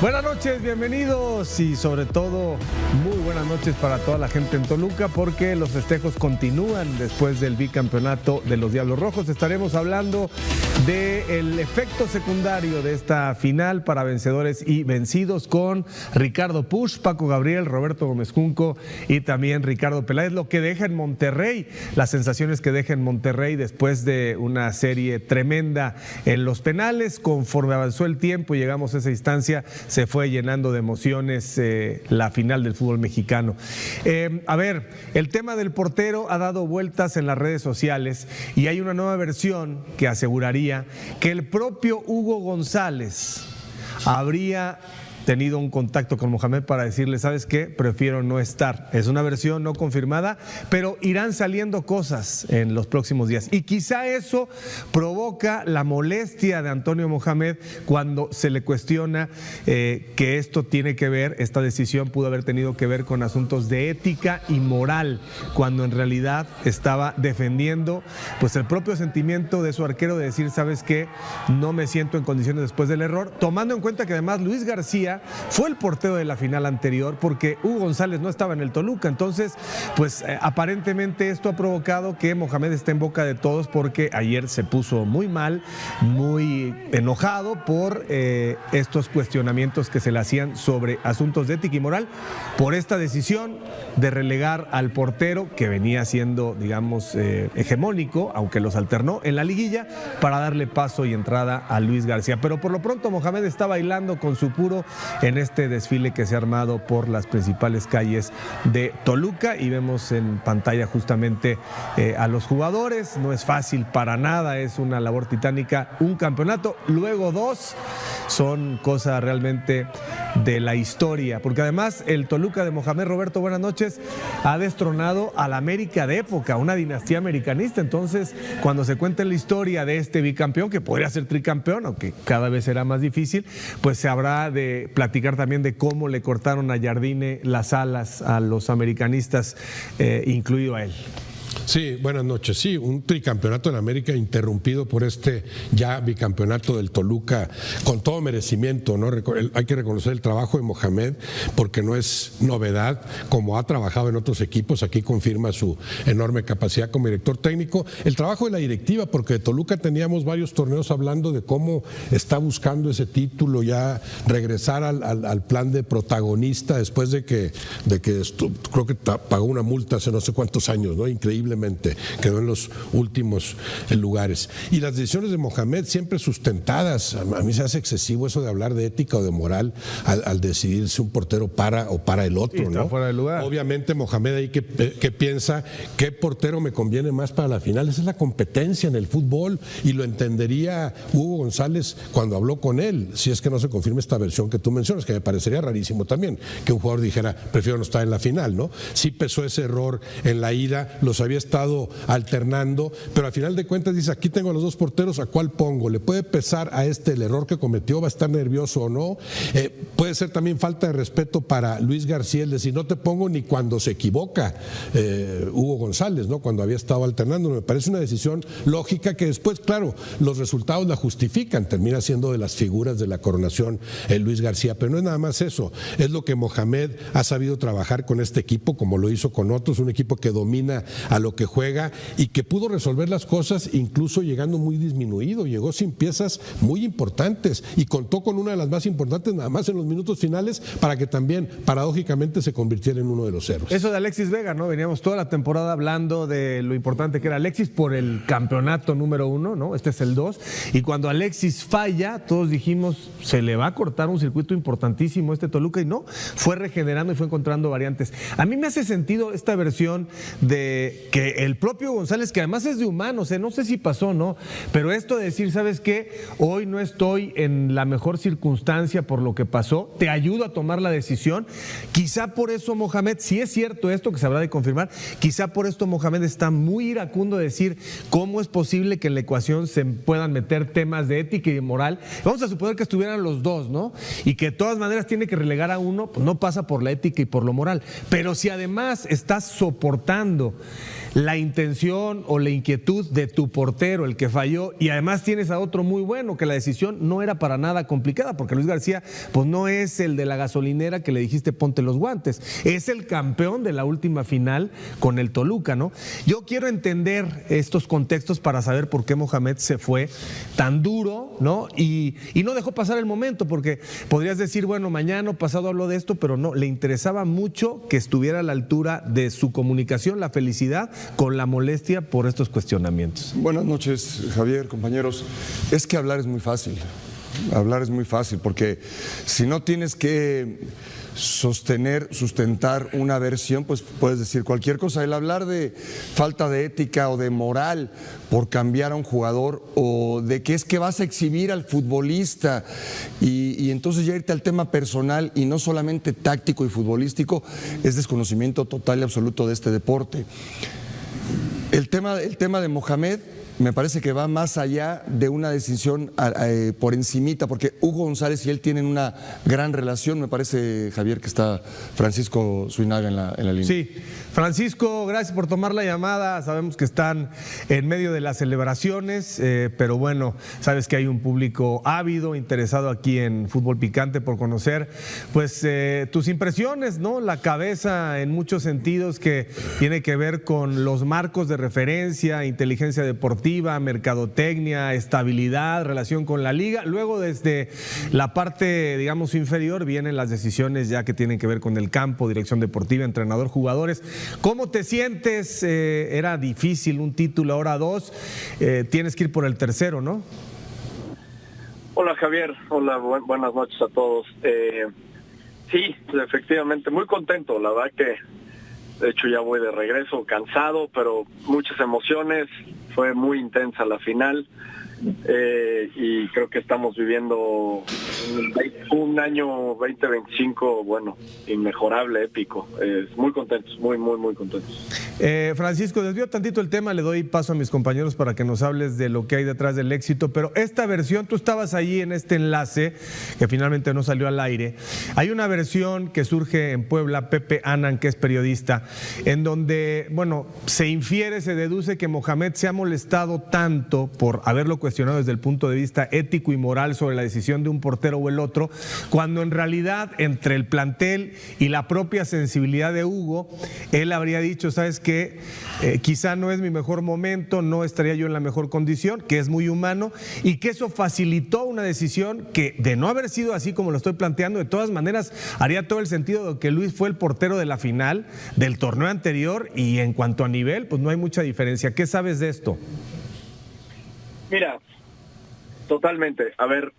Buenas noches, bienvenidos y sobre todo muy buenas noches para toda la gente en Toluca porque los festejos continúan después del bicampeonato de los Diablos Rojos. Estaremos hablando del efecto secundario de esta final para vencedores y vencidos con Ricardo Puch, Paco Gabriel, Roberto Gómez Junco y también Ricardo Peláez. Lo que deja en Monterrey, las sensaciones que deja en Monterrey después de una serie tremenda en los penales. Conforme avanzó el tiempo y llegamos a esa instancia, se fue llenando de emociones la final del fútbol mexicano. El tema del portero ha dado vueltas en las redes sociales y hay una nueva versión que aseguraría que el propio Hugo González habría tenido un contacto con Mohamed para decirle, ¿sabes qué? Prefiero no estar. Es una versión no confirmada, pero irán saliendo cosas en los próximos días. Y quizá eso provoca la molestia de Antonio Mohamed cuando se le cuestiona que esto tiene que ver, esta decisión pudo haber tenido que ver con asuntos de ética y moral, cuando en realidad estaba defendiendo pues el propio sentimiento de su arquero de decir, ¿sabes qué? No me siento en condiciones después del error, tomando en cuenta que además Luis García fue el portero de la final anterior porque Hugo González no estaba en el Toluca. Entonces, pues aparentemente esto ha provocado que Mohamed esté en boca de todos porque ayer se puso muy mal, muy enojado por estos cuestionamientos que se le hacían sobre asuntos de ética y moral por esta decisión de relegar al portero que venía siendo, digamos, hegemónico, aunque los alternó en la liguilla, para darle paso y entrada a Luis García. Pero por lo pronto Mohamed está bailando con su puro en este desfile que se ha armado por las principales calles de Toluca y vemos en pantalla justamente a los jugadores. No es fácil para nada, es una labor titánica, un campeonato, luego dos, son cosas realmente de la historia, porque además el Toluca de Mohamed, Roberto, buenas noches, ha destronado a la América de época, una dinastía americanista. Entonces, cuando se cuenta la historia de este bicampeón, que podría ser tricampeón, aunque cada vez será más difícil, pues se habrá de platicar también de cómo le cortaron a Jardine las alas a los americanistas, incluido a él. Sí, buenas noches. Sí, un tricampeonato en América interrumpido por este ya bicampeonato del Toluca con todo merecimiento, ¿no? Hay que reconocer el trabajo de Mohamed porque no es novedad, como ha trabajado en otros equipos, aquí confirma su enorme capacidad como director técnico. El trabajo de la directiva, porque de Toluca teníamos varios torneos hablando de cómo está buscando ese título, ya regresar al plan de protagonista después de que creo que pagó una multa hace no sé cuántos años, ¿no? Increíblemente quedó en los últimos lugares. Y las decisiones de Mohamed siempre sustentadas. A mí se hace excesivo eso de hablar de ética o de moral al decidir si un portero para o para el otro, ¿no? Fuera de lugar. Obviamente Mohamed ahí que piensa qué portero me conviene más para la final. Esa es la competencia en el fútbol y lo entendería Hugo González cuando habló con él, si es que no se confirma esta versión que tú mencionas, que me parecería rarísimo también que un jugador dijera prefiero no estar en la final, ¿no? Sí pesó ese error en la ida, los había estado alternando, pero al final de cuentas dice, aquí tengo a los dos porteros, ¿a cuál pongo? ¿Le puede pesar a este el error que cometió? ¿Va a estar nervioso o no? Puede ser también falta de respeto para Luis García, es decir, no te pongo ni cuando se equivoca Hugo González, ¿no? Cuando había estado alternando. Me parece una decisión lógica que después, claro, los resultados la justifican, termina siendo de las figuras de la coronación Luis García, pero no es nada más eso, es lo que Mohamed ha sabido trabajar con este equipo, como lo hizo con otros, un equipo que domina a lo que juega y que pudo resolver las cosas incluso llegando muy disminuido, llegó sin piezas muy importantes y contó con una de las más importantes nada más en los minutos finales para que también paradójicamente se convirtiera en uno de los héroes. Eso de Alexis Vega, ¿no? Veníamos toda la temporada hablando de lo importante que era Alexis por el campeonato número 1, ¿no? Este es el 2, y cuando Alexis falla, todos dijimos, se le va a cortar un circuito importantísimo este Toluca, y no, fue regenerando y fue encontrando variantes. A mí me hace sentido esta versión de que el propio González, que además es de humanos, no sé si pasó o no, pero esto de decir, ¿sabes qué? Hoy no estoy en la mejor circunstancia por lo que pasó, te ayudo a tomar la decisión. Quizá por eso Mohamed, si es cierto esto que se habrá de confirmar, quizá por esto Mohamed está muy iracundo de decir cómo es posible que en la ecuación se puedan meter temas de ética y de moral. Vamos a suponer que estuvieran los dos, ¿no? Y que de todas maneras tiene que relegar a uno, pues no pasa por la ética y por lo moral. Pero si además estás soportando la intención o la inquietud de tu portero, el que falló, y además tienes a otro muy bueno, que la decisión no era para nada complicada, porque Luis García pues no es el de la gasolinera que le dijiste ponte los guantes, es el campeón de la última final con el Toluca, ¿no? Yo quiero entender estos contextos para saber por qué Mohamed se fue tan duro, ¿no? Y no dejó pasar el momento, porque podrías decir, bueno, mañana o pasado hablo de esto, pero no, le interesaba mucho que estuviera a la altura de su comunicación, la felicidad, con la molestia por estos cuestionamientos. Buenas noches, Javier, compañeros. Es que hablar es muy fácil. Hablar es muy fácil, porque si no tienes que sustentar una versión, pues puedes decir cualquier cosa. El hablar de falta de ética o de moral por cambiar a un jugador, o de que es que vas a exhibir al futbolista y entonces ya irte al tema personal y no solamente táctico y futbolístico, es desconocimiento total y absoluto de este deporte. El tema de Mohamed me parece que va más allá de una decisión por encimita, porque Hugo González y él tienen una gran relación. Me parece, Javier, que está Francisco Suinaga en la línea. Sí, Francisco, gracias por tomar la llamada. Sabemos que están en medio de las celebraciones, pero bueno, sabes que hay un público ávido, interesado aquí en Fútbol Picante por conocer pues tus impresiones, ¿no? La cabeza en muchos sentidos que tiene que ver con los marcos de referencia, inteligencia deportiva, mercadotecnia, estabilidad, relación con la liga. Luego, desde la parte, digamos, inferior, vienen las decisiones ya que tienen que ver con el campo, dirección deportiva, entrenador, jugadores. ¿Cómo te sientes? Era difícil un título, ahora dos. Tienes que ir por el tercero, ¿no? Hola, Javier. Hola, buenas noches a todos. Sí, efectivamente, muy contento. La verdad que, de hecho, ya voy de regreso, cansado, pero muchas emociones. Fue muy intensa la final, y creo que estamos viviendo un año 2025, bueno, inmejorable, épico. Muy contentos, muy contentos. Francisco, desvío tantito el tema, le doy paso a mis compañeros para que nos hables de lo que hay detrás del éxito, pero esta versión, tú estabas allí en este enlace, que finalmente no salió al aire. Hay una versión que surge en Puebla, Pepe Anan, que es periodista, en donde, bueno, se infiere, se deduce que Mohamed se ha molestado tanto por haberlo cuestionado desde el punto de vista ético y moral sobre la decisión de un portero o el otro, cuando en realidad entre el plantel y la propia sensibilidad de Hugo, él habría dicho, ¿sabes qué? Quizá no es mi mejor momento, no estaría yo en la mejor condición, que es muy humano, y que eso facilitó una decisión que, de no haber sido así como lo estoy planteando, de todas maneras haría todo el sentido de que Luis fue el portero de la final del torneo anterior, y en cuanto a nivel, pues no hay mucha diferencia. ¿Qué sabes de esto? Mira, totalmente. A ver,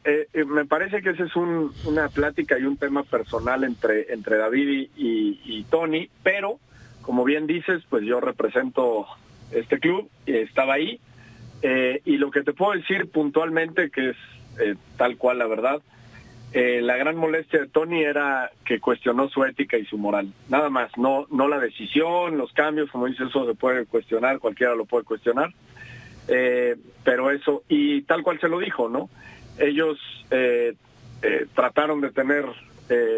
me parece que ese es una plática y un tema personal entre David y Tony, pero como bien dices, pues yo represento este club, estaba ahí, y lo que te puedo decir puntualmente, que es tal cual la verdad, la gran molestia de Tony era que cuestionó su ética y su moral, nada más, no la decisión, los cambios, como dices, eso se puede cuestionar, cualquiera lo puede cuestionar, pero eso, y tal cual se lo dijo, ¿no? Ellos trataron de tener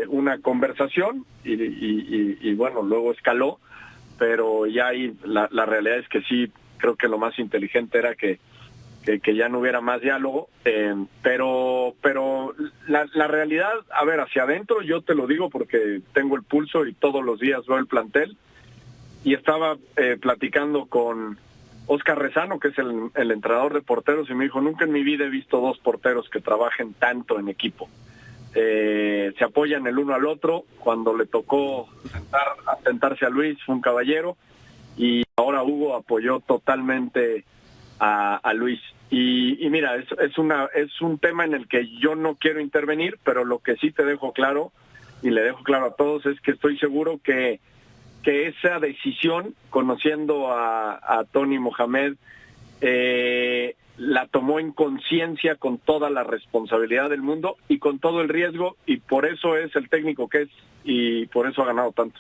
una conversación y bueno, luego escaló, pero ya ahí la realidad es que sí, creo que lo más inteligente era que ya no hubiera más diálogo, pero la realidad, a ver, hacia adentro, yo te lo digo porque tengo el pulso y todos los días veo el plantel, y estaba platicando con Oscar Rezano, que es el entrenador de porteros, y me dijo, nunca en mi vida he visto dos porteros que trabajen tanto en equipo. Se apoyan el uno al otro. Cuando le tocó sentarse a Luis, fue un caballero, y ahora Hugo apoyó totalmente a Luis. Y mira, es un tema en el que yo no quiero intervenir, pero lo que sí te dejo claro, y le dejo claro a todos, es que estoy seguro que esa decisión, conociendo a Tony Mohamed, la tomó en conciencia con toda la responsabilidad del mundo y con todo el riesgo, y por eso es el técnico que es, y por eso ha ganado tanto.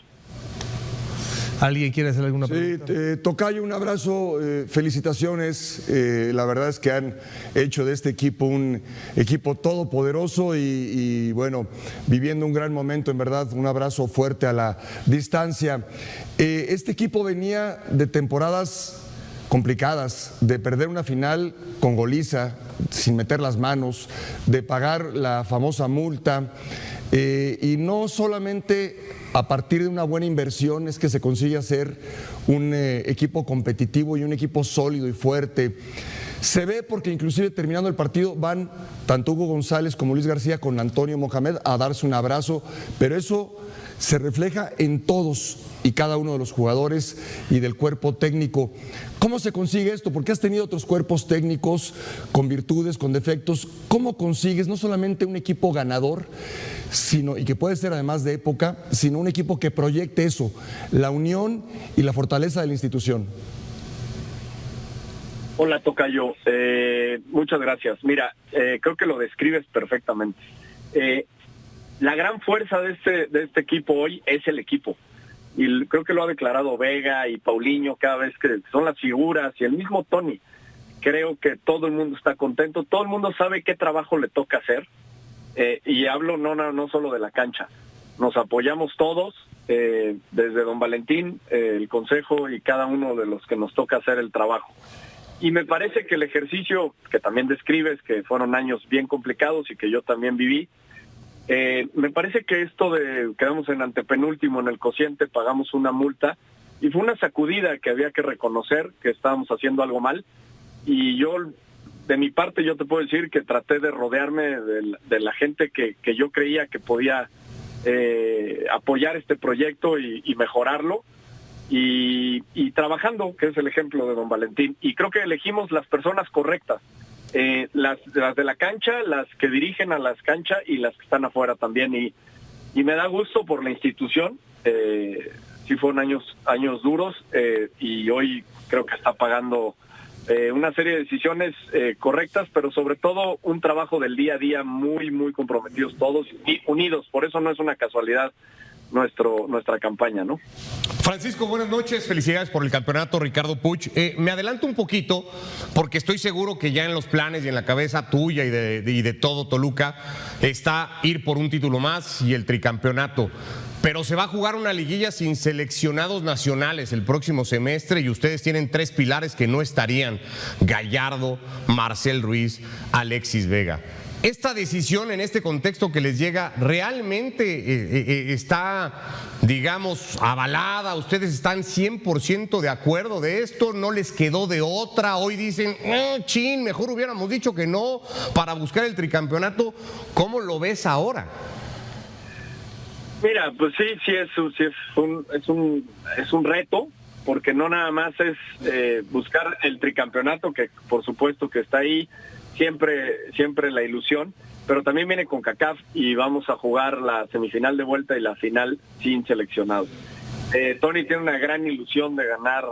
¿Alguien quiere hacer alguna pregunta? Sí, Tocayo, un abrazo, felicitaciones. La verdad es que han hecho de este equipo un equipo todopoderoso y bueno, viviendo un gran momento, en verdad, un abrazo fuerte a la distancia. Este equipo venía de temporadas complicadas, de perder una final con goliza, sin meter las manos, de pagar la famosa multa, y no solamente a partir de una buena inversión es que se consigue hacer un equipo competitivo y un equipo sólido y fuerte. Se ve porque inclusive terminando el partido van tanto Hugo González como Luis García con Antonio Mohamed a darse un abrazo, pero eso se refleja en todos y cada uno de los jugadores y del cuerpo técnico. ¿Cómo se consigue esto? Porque has tenido otros cuerpos técnicos con virtudes, con defectos. ¿Cómo consigues no solamente un equipo ganador, sino, y que puede ser además de época, sino un equipo que proyecte eso, la unión y la fortaleza de la institución? Hola, Tocayo. Muchas gracias. Mira, creo que lo describes perfectamente. La gran fuerza de este equipo hoy es el equipo. Y creo que lo ha declarado Vega y Paulinho cada vez que son las figuras, y el mismo Tony. Creo que todo el mundo está contento, todo el mundo sabe qué trabajo le toca hacer. Y hablo no solo de la cancha. Nos apoyamos todos, desde don Valentín, el consejo y cada uno de los que nos toca hacer el trabajo. Y me parece que el ejercicio que también describes, que fueron años bien complicados y que yo también viví, me parece que esto de quedamos en antepenúltimo en el cociente, pagamos una multa y fue una sacudida que había que reconocer que estábamos haciendo algo mal, y yo de mi parte yo te puedo decir que traté de rodearme de la gente que yo creía que podía apoyar este proyecto y mejorarlo, y trabajando, que es el ejemplo de don Valentín, y creo que elegimos las personas correctas. Las de la cancha, las que dirigen a las canchas y las que están afuera también, y me da gusto por la institución. Sí fueron años duros, y hoy creo que está pagando una serie de decisiones correctas, pero sobre todo un trabajo del día a día muy comprometidos todos y unidos. Por eso no es una casualidad nuestra campaña, ¿no? Francisco, buenas noches, felicidades por el campeonato, Ricardo Puig. Me adelanto un poquito porque estoy seguro que ya en los planes y en la cabeza tuya y de todo Toluca está ir por un título más y el tricampeonato. Pero se va a jugar una liguilla sin seleccionados nacionales el próximo semestre y ustedes tienen 3 pilares que no estarían: Gallardo, Marcel Ruiz, Alexis Vega. ¿Esta decisión en este contexto que les llega realmente está, digamos, avalada? ¿Ustedes están 100% de acuerdo de esto? ¿No les quedó de otra? Hoy dicen, chin, mejor hubiéramos dicho que no para buscar el tricampeonato. ¿Cómo lo ves ahora? Mira, pues sí es un reto, porque no nada más es buscar el tricampeonato, que por supuesto que está ahí, siempre la ilusión, pero también viene CONCACAF y vamos a jugar la semifinal de vuelta y la final sin seleccionados. Tony tiene una gran ilusión de ganar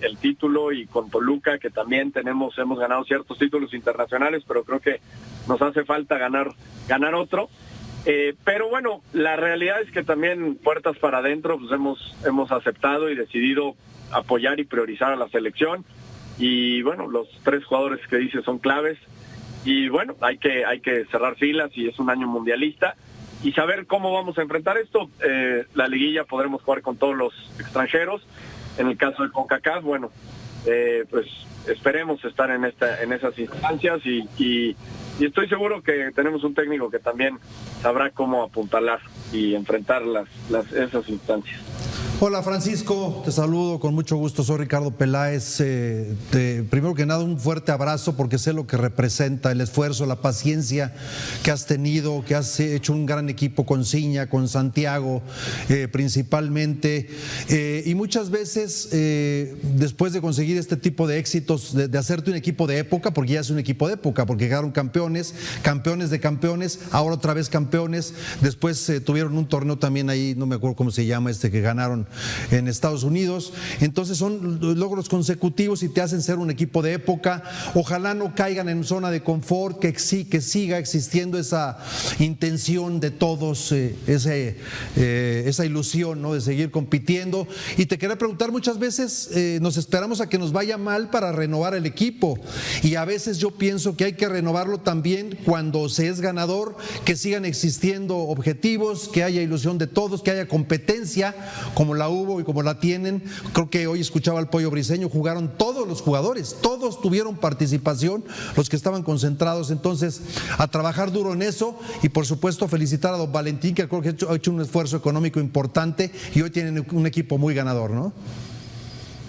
el título, y con Toluca, que también hemos ganado ciertos títulos internacionales, pero creo que nos hace falta ganar otro. Pero bueno, la realidad es que también puertas para adentro, pues hemos aceptado y decidido apoyar y priorizar a la selección. Y bueno, los 3 jugadores que dice son claves, y bueno, hay que cerrar filas, y es un año mundialista, y saber cómo vamos a enfrentar esto. La liguilla podremos jugar con todos los extranjeros. En el caso de CONCACAF, bueno, pues esperemos estar en esas instancias, y estoy seguro que tenemos un técnico que también sabrá cómo apuntalar y enfrentar esas instancias. Hola Francisco, te saludo con mucho gusto, soy Ricardo Peláez. Primero que nada, un fuerte abrazo porque sé lo que representa el esfuerzo, la paciencia que has tenido, que has hecho un gran equipo con Ciña, con Santiago principalmente, y muchas veces después de conseguir este tipo de éxitos, de hacerte un equipo de época, porque ya es un equipo de época, porque quedaron campeones de campeones, ahora otra vez campeones, después tuvieron un torneo también ahí, no me acuerdo cómo se llama, que ganaron en Estados Unidos. Entonces son logros consecutivos y te hacen ser un equipo de época. Ojalá no caigan en zona de confort, que siga existiendo esa intención de todos, esa ilusión, ¿no?, de seguir compitiendo. Y te quería preguntar, muchas veces nos esperamos a que nos vaya mal para renovar el equipo, y a veces yo pienso que hay que renovarlo también cuando se es ganador, que sigan existiendo objetivos, que haya ilusión de todos, que haya competencia como la hubo y como la tienen. Creo que hoy escuchaba al Pollo Briseño, jugaron todos los jugadores, todos tuvieron participación, los que estaban concentrados. Entonces, a trabajar duro en eso, y por supuesto felicitar a don Valentín, que creo que ha hecho un esfuerzo económico importante y hoy tienen un equipo muy ganador, ¿no?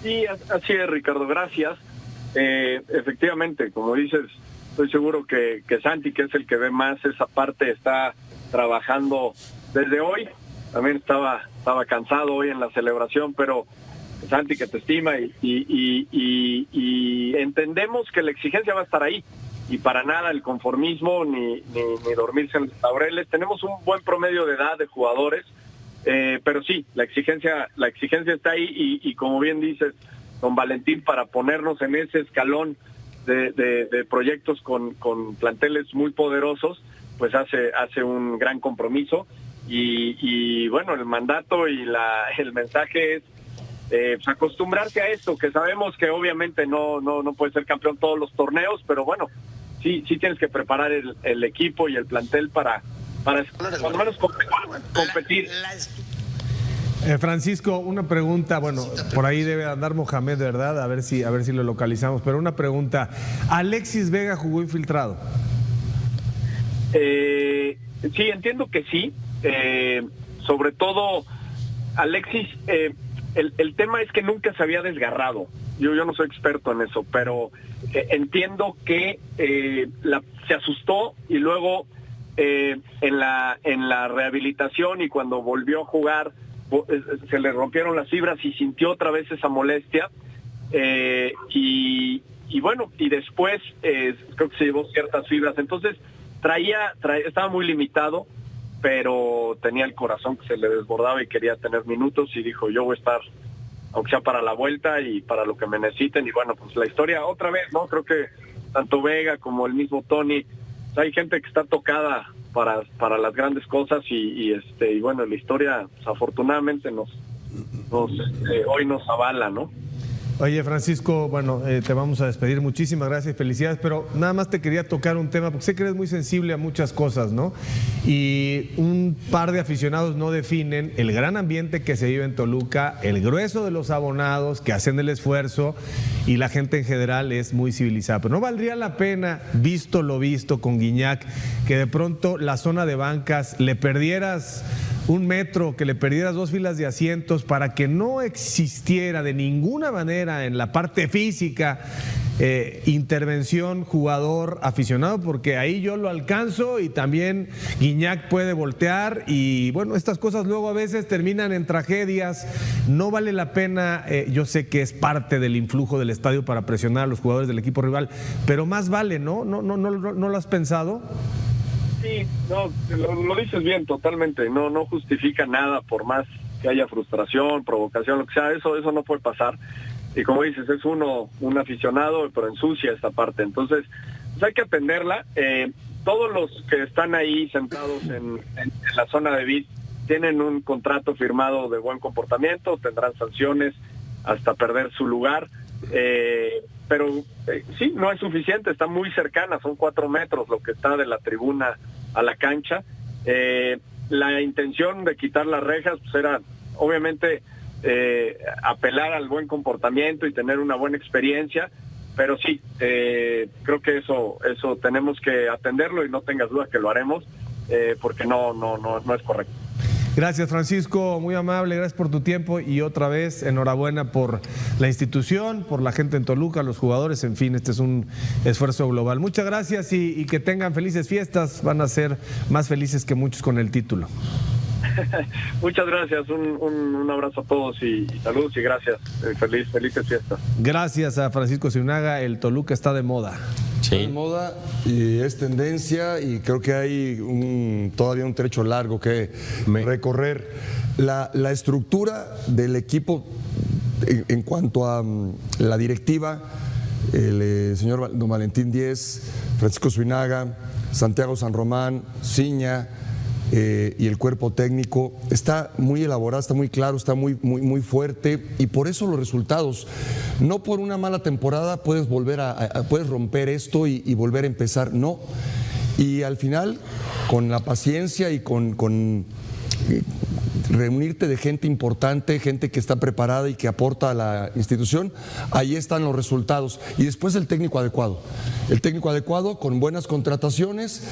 Sí, así es, Ricardo, gracias. Efectivamente, como dices, estoy seguro que Santi, que es el que ve más esa parte, está trabajando desde hoy. También estaba cansado hoy en la celebración, pero Santi, que te estima, y entendemos que la exigencia va a estar ahí, y para nada el conformismo ni dormirse en los laureles. Tenemos un buen promedio de edad de jugadores, pero sí, la exigencia está ahí, y como bien dices, don Valentín, para ponernos en ese escalón de proyectos con planteles muy poderosos, pues hace un gran compromiso, y bueno, el mandato y el mensaje es pues acostumbrarse a esto, que sabemos que obviamente no puede ser campeón todos los torneos, pero bueno, sí tienes que preparar el equipo y el plantel para por lo menos competir. Francisco, una pregunta, bueno, por ahí debe andar Mohamed, ¿verdad? A ver si lo localizamos, pero una pregunta, ¿Alexis Vega jugó infiltrado? Sí, entiendo que sí, sobre todo Alexis, el tema es que nunca se había desgarrado. Yo no soy experto en eso, pero entiendo que se asustó, y luego en la rehabilitación y cuando volvió a jugar se le rompieron las fibras y sintió otra vez esa molestia, y bueno, y después creo que se llevó ciertas fibras. Entonces estaba muy limitado, pero tenía el corazón que se le desbordaba y quería tener minutos, y dijo, yo voy a estar, aunque sea para la vuelta y para lo que me necesiten. Y bueno, pues la historia otra vez, ¿no? Creo que tanto Vega como el mismo Tony, pues hay gente que está tocada para las grandes cosas, y bueno, la historia pues, afortunadamente hoy nos avala, ¿no? Oye, Francisco, bueno, te vamos a despedir. Muchísimas gracias, felicidades, pero nada más te quería tocar un tema, porque sé que eres muy sensible a muchas cosas, ¿no? Y un par de aficionados no definen el gran ambiente que se vive en Toluca, el grueso de los abonados que hacen el esfuerzo, y la gente en general es muy civilizada. Pero ¿no valdría la pena, visto lo visto con Guiñac, que de pronto la zona de bancas le perdieras 1 metro, que le perdieras 2 filas de asientos, para que no existiera de ninguna manera en la parte física intervención jugador aficionado? Porque ahí yo lo alcanzo, y también Guiñac puede voltear, y bueno, estas cosas luego a veces terminan en tragedias. No vale la pena, yo sé que es parte del influjo del estadio para presionar a los jugadores del equipo rival, pero más vale, ¿no? ¿No lo has pensado? Sí, no, lo dices bien, totalmente. No justifica nada, por más que haya frustración, provocación, lo que sea. Eso no puede pasar. Y como dices, es un aficionado, pero ensucia esta parte. Entonces, pues hay que atenderla. Todos los que están ahí sentados en la zona de VIP tienen un contrato firmado de buen comportamiento, tendrán sanciones hasta perder su lugar. Pero sí, no es suficiente, está muy cercana, son 4 metros lo que está de la tribuna a la cancha. La intención de quitar las rejas pues era obviamente apelar al buen comportamiento y tener una buena experiencia, pero sí, creo que eso tenemos que atenderlo, y no tengas duda que lo haremos, porque no es correcto. Gracias, Francisco, muy amable, gracias por tu tiempo, y otra vez enhorabuena por la institución, por la gente en Toluca, los jugadores, en fin, este es un esfuerzo global. Muchas gracias, y que tengan felices fiestas, van a ser más felices que muchos con el título. Muchas gracias, un abrazo a todos, y saludos y gracias, felices fiestas. Gracias a Francisco Ciunaga, el Toluca está de moda. Está de moda y es tendencia, y creo que hay todavía un trecho largo que recorrer. La estructura del equipo en cuanto a la directiva, el señor don Valentín Díez, Francisco Zuinaga, Santiago San Román, Ciña y el cuerpo técnico, está muy elaborado, está muy claro, está muy fuerte, y por eso los resultados. No por una mala temporada puedes puedes romper esto y volver a empezar, no. Y al final, con la paciencia y con reunirte de gente importante, gente que está preparada y que aporta a la institución, ahí están los resultados. Y después el técnico adecuado. El técnico adecuado con buenas contrataciones,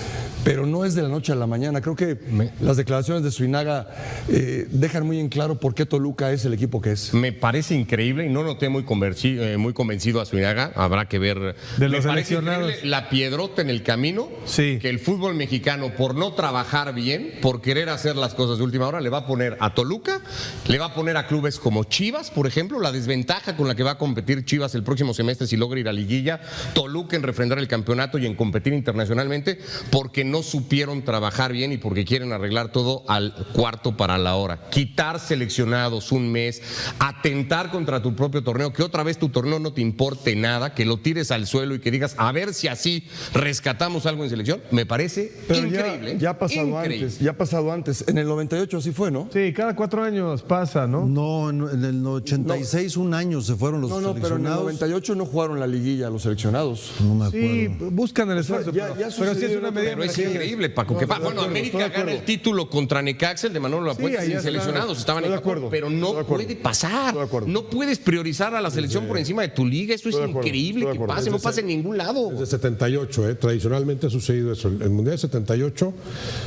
pero no es de la noche a la mañana. Creo que las declaraciones de Zuinaga dejan muy en claro por qué Toluca es el equipo que es. Me parece increíble y no noté muy convencido a Zuinaga. Habrá que ver. De los me parece seleccionados. increíble la piedrota en el camino Sí. que el fútbol mexicano, por no trabajar bien, por querer hacer las cosas de última hora, le va a poner a Toluca, le va a poner a clubes como Chivas, por ejemplo, la desventaja con la que va a competir Chivas el próximo semestre si logra ir a liguilla, Toluca en refrendar el campeonato y en competir internacionalmente, porque no supieron trabajar bien y porque quieren arreglar todo al cuarto para la hora. Quitar seleccionados un mes, atentar contra tu propio torneo, que otra vez tu torneo no te importe nada, que lo tires al suelo y que digas, a ver si así rescatamos algo en selección, me parece increíble. Ya ha pasado increíble. antes, ya ha pasado antes. En el 98 así fue, ¿no? Sí, cada 4 años pasa, ¿no? No, en el 86 un año se fueron los No, pero en el seleccionados. 98 no jugaron la liguilla los seleccionados. No me acuerdo. Sí, buscan el esfuerzo, ya pero sí sucedió es en una otro- medida. Pero es pequeña. increíble, Paco. Que estoy de bueno, acuerdo, América estoy de gana acuerdo. el título contra Necaxa, el de Manolo Lapuente, ahí sin está. seleccionados, estaban Estoy en de acuerdo, pero no estoy de acuerdo. puede pasar. Estoy de acuerdo. No puedes priorizar a la selección por encima de tu liga. Eso es Estoy de acuerdo, increíble estoy de que acuerdo. pase, no pasa en ningún lado. Desde 78, tradicionalmente ha sucedido eso. El Mundial de 78,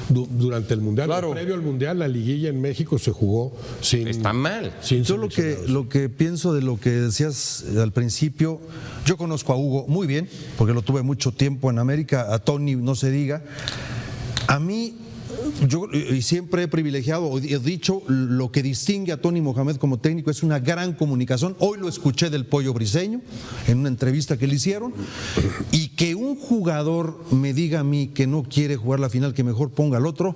durante el Mundial, Claro. previo al Mundial, la liguilla en México se jugó sin. Está mal. sin Yo lo seleccionados. que pienso de lo que decías al principio, yo conozco a Hugo muy bien, porque lo tuve mucho tiempo en América, a Tony no se diga. A mí, yo y siempre he privilegiado, o he dicho, lo que distingue a Tony Mohamed como técnico es una gran comunicación. Hoy lo escuché del Pollo Briseño, en una entrevista que le hicieron, y que un jugador me diga a mí que no quiere jugar la final, que mejor ponga al otro,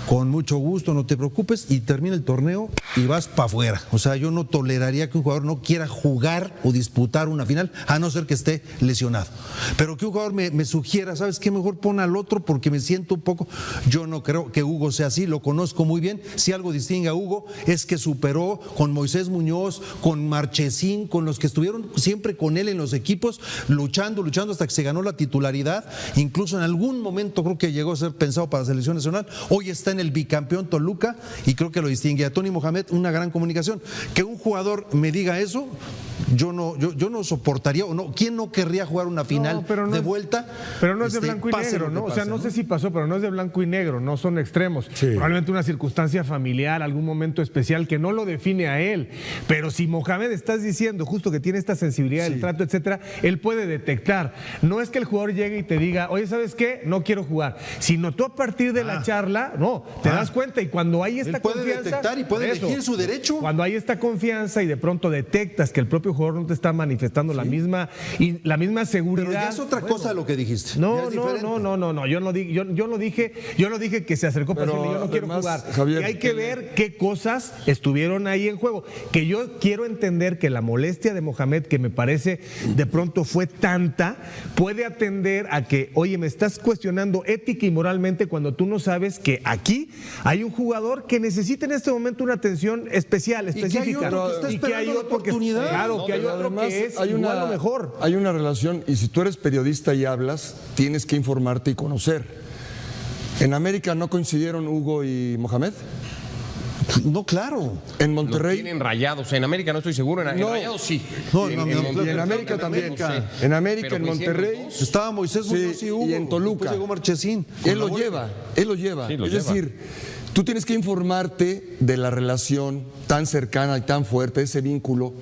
con mucho gusto, no te preocupes, y termina el torneo y vas para afuera. O sea, yo no toleraría que un jugador no quiera jugar o disputar una final, a no ser que esté lesionado. Pero que un jugador me sugiera, ¿sabes qué? Mejor pon al otro porque me siento un poco. Yo no creo que Hugo sea así, lo conozco muy bien. Si algo distingue a Hugo es que superó con Moisés Muñoz, con Marchesín, con los que estuvieron siempre con él en los equipos, luchando hasta que se ganó la titularidad. Incluso en algún momento creo que llegó a ser pensado para la selección nacional. Hoy está en el bicampeón Toluca y creo que lo distingue a Tony Mohamed, una gran comunicación. Que un jugador me diga eso, yo no soportaría, o no, ¿quién no querría jugar una final No, pero no de es- vuelta? Pero no es de blanco y pase negro, lo que ¿no? O sea, pase, no sé si pasó, pero no es de blanco y negro, no son extremos. Sí. Probablemente una circunstancia familiar, algún momento especial que no lo define a él. Pero si Mohamed estás diciendo justo que tiene esta sensibilidad del trato, etcétera, él puede detectar. No es que el jugador llegue y te diga, oye, ¿sabes qué? No quiero jugar. Sino tú a partir de la charla, no, te das cuenta y cuando hay esta Él puede confianza. detectar y puede por eso, elegir su derecho. Cuando hay esta confianza y de pronto detectas que el propio jugador no te está manifestando la misma seguridad. Pero ya es otra cosa lo que dijiste. Ya No, es no, diferente. no, yo no dije que se acercó para Pero decirle yo no quiero además, jugar. Javier, que hay que ver qué cosas estuvieron ahí en juego. Que yo quiero entender que la molestia de Mohamed, que me parece de pronto fue tanta, puede atender a que, oye, me estás cuestionando ética y moralmente cuando tú no sabes que aquí hay un jugador que necesita en este momento una atención especial, Y que hay específica. otro que está Y que hay esperando la otro que- oportunidad. claro, que hay Pero otro además que es hay igual o mejor. Hay una relación, y si tú eres periodista y hablas, tienes que informarte y conocer. ¿En América no coincidieron Hugo y Mohamed? No, claro. En Lo Monterrey. tienen rayados. En América no estoy seguro. En No. rayados sí. No, Y en América también. En América, en Monterrey. Estaba Moisés Muñoz Sí, y Hugo. y en Toluca. Después llegó Marchesín. Él lo lleva. Sí, lo es lleva. decir, tú tienes que informarte de la relación tan cercana y tan fuerte, ese vínculo,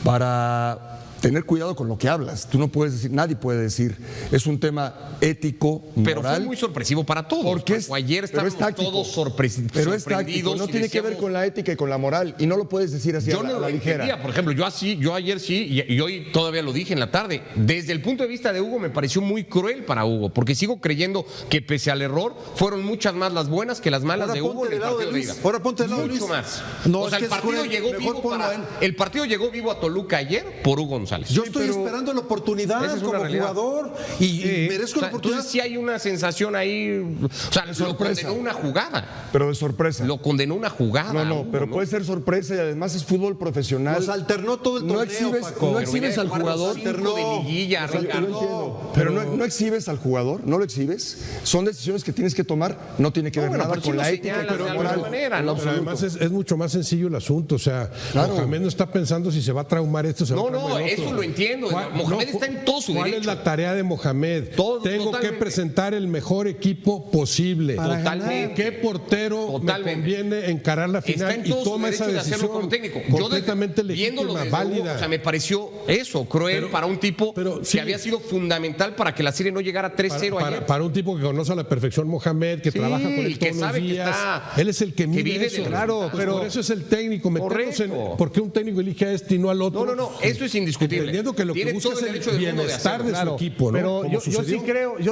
para tener cuidado con lo que hablas. Tú no puedes decir, nadie puede decir, es un tema ético, moral. Pero fue muy sorpresivo para todos. Porque ayer estábamos todos sorprendidos. Pero es táctico, no tiene que ver con la ética y con la moral, y no lo puedes decir así yo a no la lo ligera. entendía. Por ejemplo, yo ayer sí, y hoy todavía lo dije en la tarde, desde el punto de vista de Hugo me pareció muy cruel para Hugo, porque sigo creyendo que pese al error, fueron muchas más las buenas que las malas de Hugo en el partido de ida. Ahora ponte del lado de Luis. Mucho más. No, o sea, es el que es partido cruel. llegó Mejor vivo ponlo a él. el partido llegó vivo a Toluca ayer por Hugo González. Yo estoy esperando la oportunidad Esa es una como realidad. jugador y merezco O sea, la oportunidad. entonces sí hay una sensación ahí, o sea, lo condenó una jugada. Pero de sorpresa. Lo condenó una jugada. No, Hugo, pero puede ser sorpresa y además es fútbol profesional. Nos alternó todo el No torneo, exhibes, Paco. no exhibes al jugador. Cinco de liguilla, O sea, yo lo Ricardo. entiendo, pero no exhibes al jugador, no lo exhibes. Son decisiones que tienes que tomar, no tiene que ver bueno, nada pero sí con lo la ética y señalas con de la alguna moral. manera, en ¿no? lo Pero absoluto. además es mucho más sencillo el asunto. O sea, Claro. Mohamed no está pensando si se va a traumar esto, se va a traumar el otro. Eso lo entiendo. Mohamed está en todo su ¿Cuál derecho. es la tarea de Mohamed? Todo, Tengo totalmente. que presentar el mejor equipo posible. Totalmente. ¿Qué portero Totalmente. me conviene encarar la Está final? en Y todo su toma esa derecho de hacerlo como decisión técnico. completamente viéndolo legítima, desde válida. Hugo, o sea, me pareció eso, cruel para un tipo pero que sí. había sido fundamental para que la serie no llegara 3-0 ayer. Para un tipo que conoce a la perfección Mohamed, que Sí, trabaja con él que todos sabe los que días. está- Él es el que mide vive eso. del Claro, Pues pero- por eso es el técnico. Meternos en Correcto. por qué un técnico elige a este y no al otro. No, eso es indiscutible. Entendiendo que lo que Tiene busca todo es el el derecho del mundo de bienestar de hacerlo. su equipo, ¿no? Pero Como yo sucedió.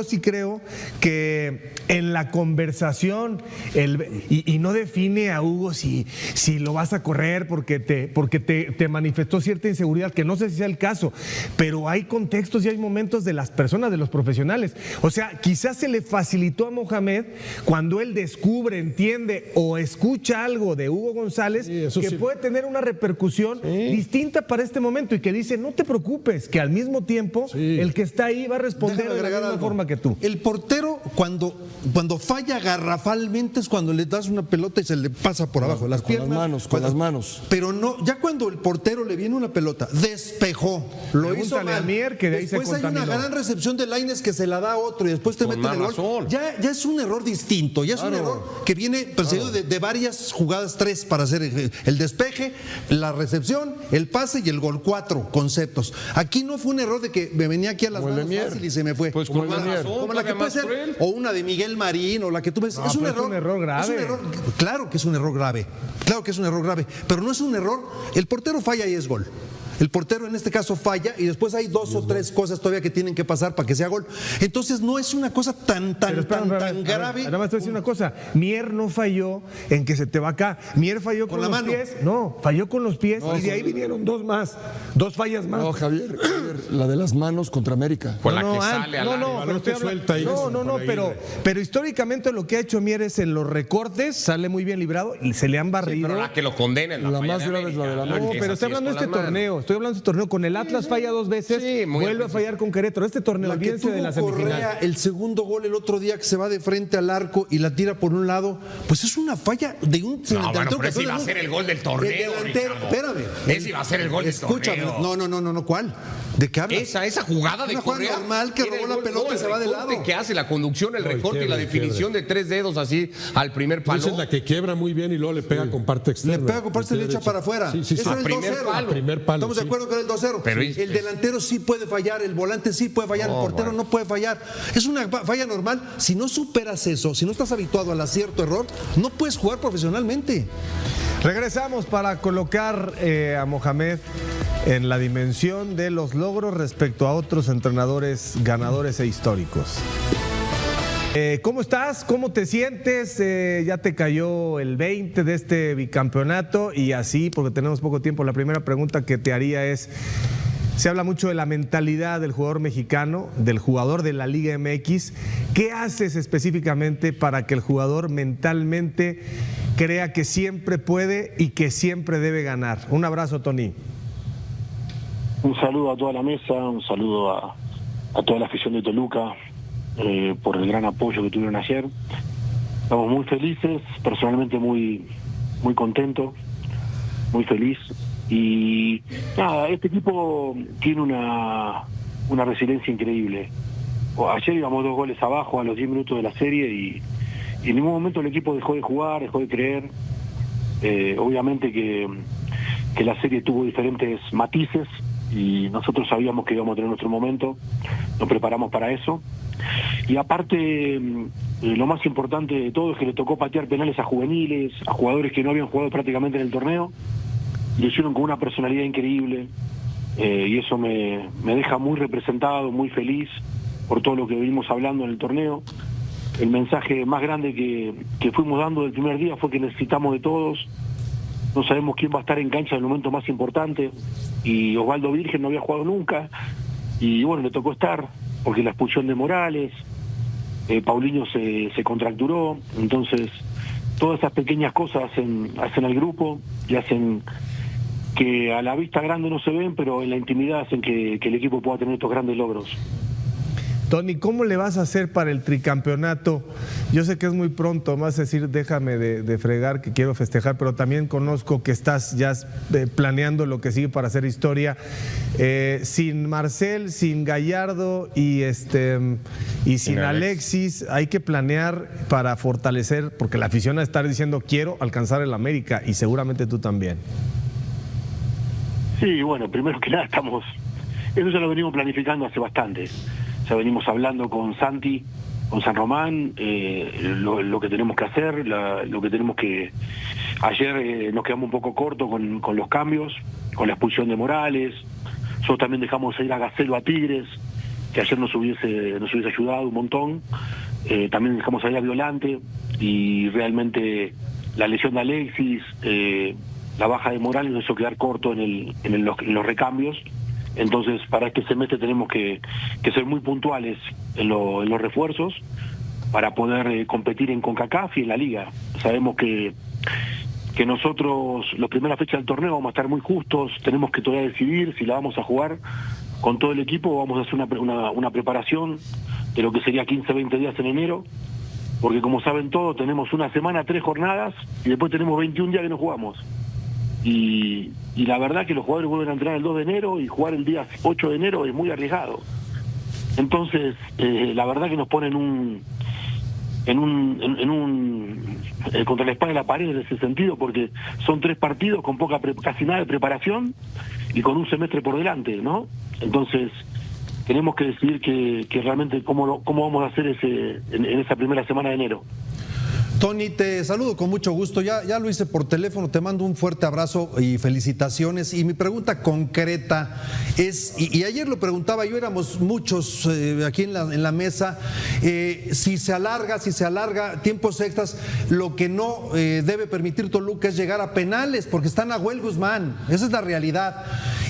sí creo que en la conversación y no define a Hugo si lo vas a correr porque te manifestó cierta inseguridad, que no sé si sea el caso, pero hay contextos y hay momentos de las personas, de los profesionales. O sea, quizás se le facilitó a Mohamed cuando él descubre, entiende o escucha algo de Hugo González Sí, eso que sí. puede tener una repercusión distinta para este momento y que dice, no te preocupes, que al mismo tiempo Sí. el que está ahí va a responder Déjame de la agregar misma algo. forma que tú. El portero, cuando falla garrafalmente, es cuando le das una pelota y se le pasa por abajo de las Con piernas. las manos, con las manos. Pero no, ya cuando el portero le viene una pelota, despejó, lo hizo Pregúntale a mal. Mier, que de ahí se después hay una contaminó. gran recepción de Lainez que se la da a otro y después te Con meten el más gol. razón. Ya es un error distinto, ya es un error que viene perseguido de varias jugadas, 3 para hacer el despeje, la recepción, el pase y el gol, 4 conceptos. Aquí no fue un error de que me venía aquí a las Como el de manos Mier. fácil y se me fue. Pues con como más la, razón, como la que todavía puede más ser, cruel. o una de Miguel Marín, o la que tú ves. No, es un pero error. es un error grave. Es un error, claro que es un error grave. Claro que es un error grave. Pero no es un error. El portero falla y es gol. El portero en este caso falla y después hay 2 o 3 cosas todavía que tienen que pasar para que sea gol. Entonces no es una cosa tan Pero espérame, grave. Nada más te voy a decir una cosa. Mier no falló en que se te va acá. Mier falló con la los mano. pies. No, falló con los pies y de ahí vinieron 2 más. 2 fallas más. No, Javier, la de las manos contra América. Con la que No, sale al no, área. no, balón pero que estoy hablando- suelta ahí no, con pero históricamente lo que ha hecho Mier es en los recortes, sale muy bien librado y se le han Sí, barrido. pero la que lo condena en la La falla más de grave es la de la América, mano. No, que pero es estoy así, hablando de es este con las manos. torneo. Estoy hablando de este torneo. Con el Atlas falla 2 veces, Sí, muy vuelve a bien. fallar con Querétaro. Este torneo, La que olvídense de la tuvo semifinal. Correa, el segundo gol el otro día que se va de frente al arco y la tira por un lado, pues es una falla de un No, bueno, pero ese iba a ser el gol del torneo, El delantero, Ricardo. espérame. Ese iba a ser el gol del Escúchame, torneo. no, ¿cuál? ¿De qué hablas? Esa jugada de Una jugada Correa normal que era robó el la gol, pelota y el se va de recorte lado. que hace la conducción, el recorte y la quiebre, definición de 3 dedos así al primer palo. Esa es la que quiebra muy bien y luego le pega con parte externa. Le pega con parte derecha para afuera. Sí, sí, sí. Ese era el primer 2-0. palo. Primer palo, Estamos de sí. acuerdo que era el 2-0. Pero el delantero sí puede fallar, el volante sí puede fallar, el portero no puede fallar. Es una falla normal. Si no superas eso, si no estás habituado al acierto error, no puedes jugar profesionalmente. Regresamos para colocar a Mohamed en la dimensión de los logros respecto a otros entrenadores ganadores e históricos. ¿Cómo estás? ¿Cómo te sientes? Ya te cayó el 20 de este bicampeonato y así, porque tenemos poco tiempo, la primera pregunta que te haría es, se habla mucho de la mentalidad del jugador mexicano, del jugador de la Liga MX. ¿Qué haces específicamente para que el jugador mentalmente crea que siempre puede y que siempre debe ganar? Un abrazo, Tony. Un saludo a toda la mesa, un saludo a toda la afición de Toluca por el gran apoyo que tuvieron ayer. Estamos muy felices, personalmente muy contento, muy feliz. Y nada, este equipo tiene una resiliencia increíble. Ayer íbamos 2 goles abajo a los 10 minutos de la serie y en ningún momento el equipo dejó de jugar, dejó de creer. Obviamente que la serie tuvo diferentes matices, y nosotros sabíamos que íbamos a tener nuestro momento, nos preparamos para eso. Y aparte, lo más importante de todo es que le tocó patear penales a juveniles, a jugadores que no habían jugado prácticamente en el torneo, y lo hicieron con una personalidad increíble, y eso me deja muy representado, muy feliz por todo lo que venimos hablando en el torneo. El mensaje más grande que fuimos dando del primer día fue que necesitamos de todos, no sabemos quién va a estar en cancha en el momento más importante, y Osvaldo Virgen no había jugado nunca, y bueno, le tocó estar, porque la expulsión de Morales, Paulinho se contracturó, entonces todas esas pequeñas cosas hacen al grupo y hacen que a la vista grande no se ven, pero en la intimidad hacen que el equipo pueda tener estos grandes logros. Tony, ¿cómo le vas a hacer para el tricampeonato? Yo sé que es muy pronto, más decir, déjame de fregar que quiero festejar, pero también conozco que estás ya planeando lo que sigue para hacer historia. Sin Marcel, sin Gallardo y sin Alexis, hay que planear para fortalecer, porque la afición va a estar diciendo quiero alcanzar el América, y seguramente tú también. Sí, bueno, primero que nada eso ya lo venimos planificando hace bastante. Ya venimos hablando con Santi, con San Román, lo que tenemos que hacer, lo que tenemos que... Ayer nos quedamos un poco cortos con los cambios, con la expulsión de Morales. Nosotros también dejamos ir a Gacelo a Tigres, que ayer nos hubiese ayudado un montón. También dejamos ir a Violante, y realmente la lesión de Alexis, la baja de Morales nos hizo quedar corto en los recambios. Entonces, para este semestre tenemos que ser muy puntuales en los refuerzos para poder competir en CONCACAF y en la Liga. Sabemos que nosotros, la primera fecha del torneo, vamos a estar muy justos, tenemos que todavía decidir si la vamos a jugar con todo el equipo o vamos a hacer una preparación de lo que sería 15, 20 días en enero, porque como saben todos, tenemos una semana, 3 jornadas, y después tenemos 21 días que no jugamos. Y la verdad que los jugadores vuelven a entrenar el 2 de enero y jugar el día 8 de enero es muy arriesgado. Entonces, la verdad que nos ponen contra la espada de la pared en ese sentido, porque son 3 partidos con casi nada de preparación y con un semestre por delante, ¿no? Entonces, tenemos que decidir que realmente cómo vamos a hacer en esa primera semana de enero. Tony, te saludo con mucho gusto, ya lo hice por teléfono, te mando un fuerte abrazo y felicitaciones, y mi pregunta concreta es, y ayer lo preguntaba yo, éramos muchos aquí en la mesa, si se alarga tiempos extras, lo que no debe permitir Toluca es llegar a penales, porque están a Nahuel Guzmán, esa es la realidad.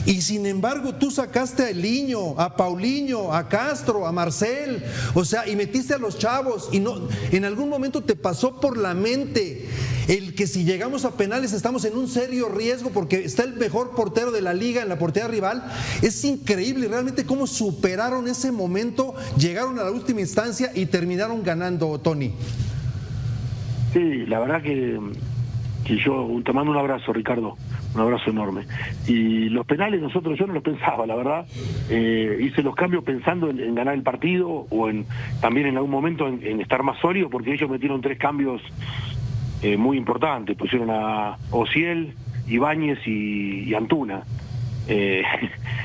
Y sin embargo tú sacaste a Eliño, a Paulinho, a Castro, a Marcel, o sea, y metiste a los chavos, y no, en algún momento te pasó por la mente el que si llegamos a penales estamos en un serio riesgo porque está el mejor portero de la liga en la portería rival. Es increíble realmente cómo superaron ese momento, llegaron a la última instancia y terminaron ganando, Tony. Sí, la verdad que yo te mando un abrazo, Ricardo, un abrazo enorme. Y los penales yo no los pensaba, la verdad. Hice los cambios pensando en ganar el partido o también en algún momento en estar más sólido, porque ellos metieron 3 cambios muy importantes. Pusieron a Ociel, Ibáñez y Antuna.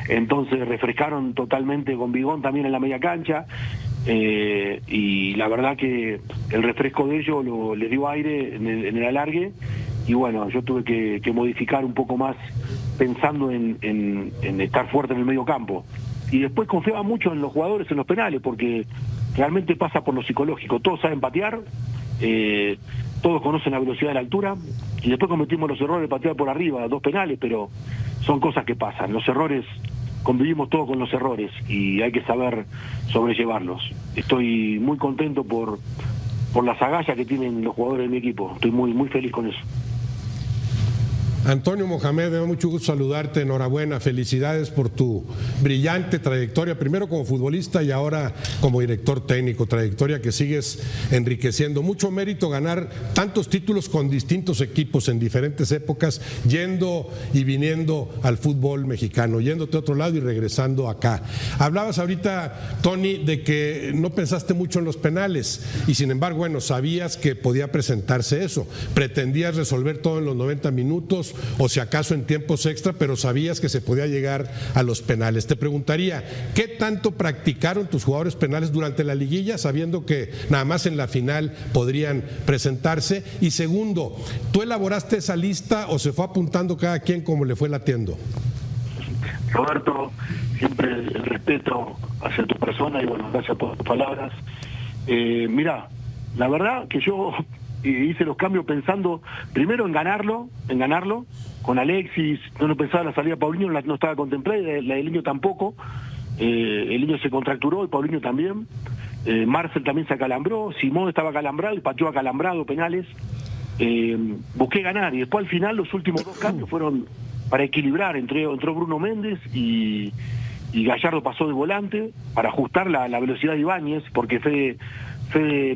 Entonces refrescaron totalmente con Bigón también en la media cancha. Y la verdad que el refresco de ellos les dio aire en el alargue. Y bueno, yo tuve que modificar un poco más pensando en estar fuerte en el medio campo. Y después confiaba mucho en los jugadores en los penales, porque realmente pasa por lo psicológico. Todos saben patear, todos conocen la velocidad de la altura, y después cometimos los errores de patear por arriba, 2 penales, pero son cosas que pasan. Los errores, convivimos todos con los errores y hay que saber sobrellevarlos. Estoy muy contento por las agallas que tienen los jugadores de mi equipo. Estoy muy, muy feliz con eso. Antonio Mohamed, me da mucho gusto saludarte, enhorabuena, felicidades por tu brillante trayectoria, primero como futbolista y ahora como director técnico, trayectoria que sigues enriqueciendo. Mucho mérito ganar tantos títulos con distintos equipos en diferentes épocas, yendo y viniendo al fútbol mexicano, yéndote a otro lado y regresando acá. Hablabas ahorita, Tony, de que no pensaste mucho en los penales y sin embargo, bueno, sabías que podía presentarse eso, pretendías resolver todo en los 90 minutos, minutos o si acaso en tiempos extra, pero sabías que se podía llegar a los penales. Te preguntaría, ¿qué tanto practicaron tus jugadores penales durante la liguilla, sabiendo que nada más en la final podrían presentarse? Y segundo, ¿tú elaboraste esa lista o se fue apuntando cada quien como le fue latiendo? Roberto, siempre el respeto hacia tu persona y bueno, gracias por tus palabras. Mira, la verdad que yo hice los cambios pensando primero en ganarlo con Alexis. No pensaba la salida de Paulinho, no estaba contemplada, la de Niño tampoco. El Niño se contracturó y Paulinho también. Marcel también se acalambró, Simón estaba acalambrado y pateó acalambrado penales. Busqué ganar y después al final los últimos 2 cambios fueron para equilibrar. Entró Bruno Méndez y Gallardo pasó de volante para ajustar la velocidad de Ibáñez, porque Fede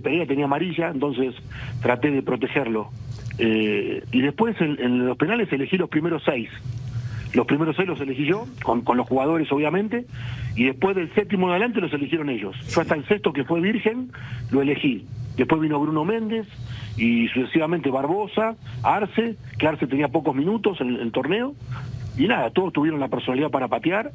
Pereira tenía amarilla, entonces traté de protegerlo. Y después en los penales elegí los primeros 6. Los primeros 6 los elegí yo, con los jugadores obviamente, y después del 7º en adelante los eligieron ellos. Yo hasta el 6º, que fue virgen, lo elegí. Después vino Bruno Méndez y sucesivamente Barbosa, Arce, que Arce tenía pocos minutos en el torneo, y nada, todos tuvieron la personalidad para patear.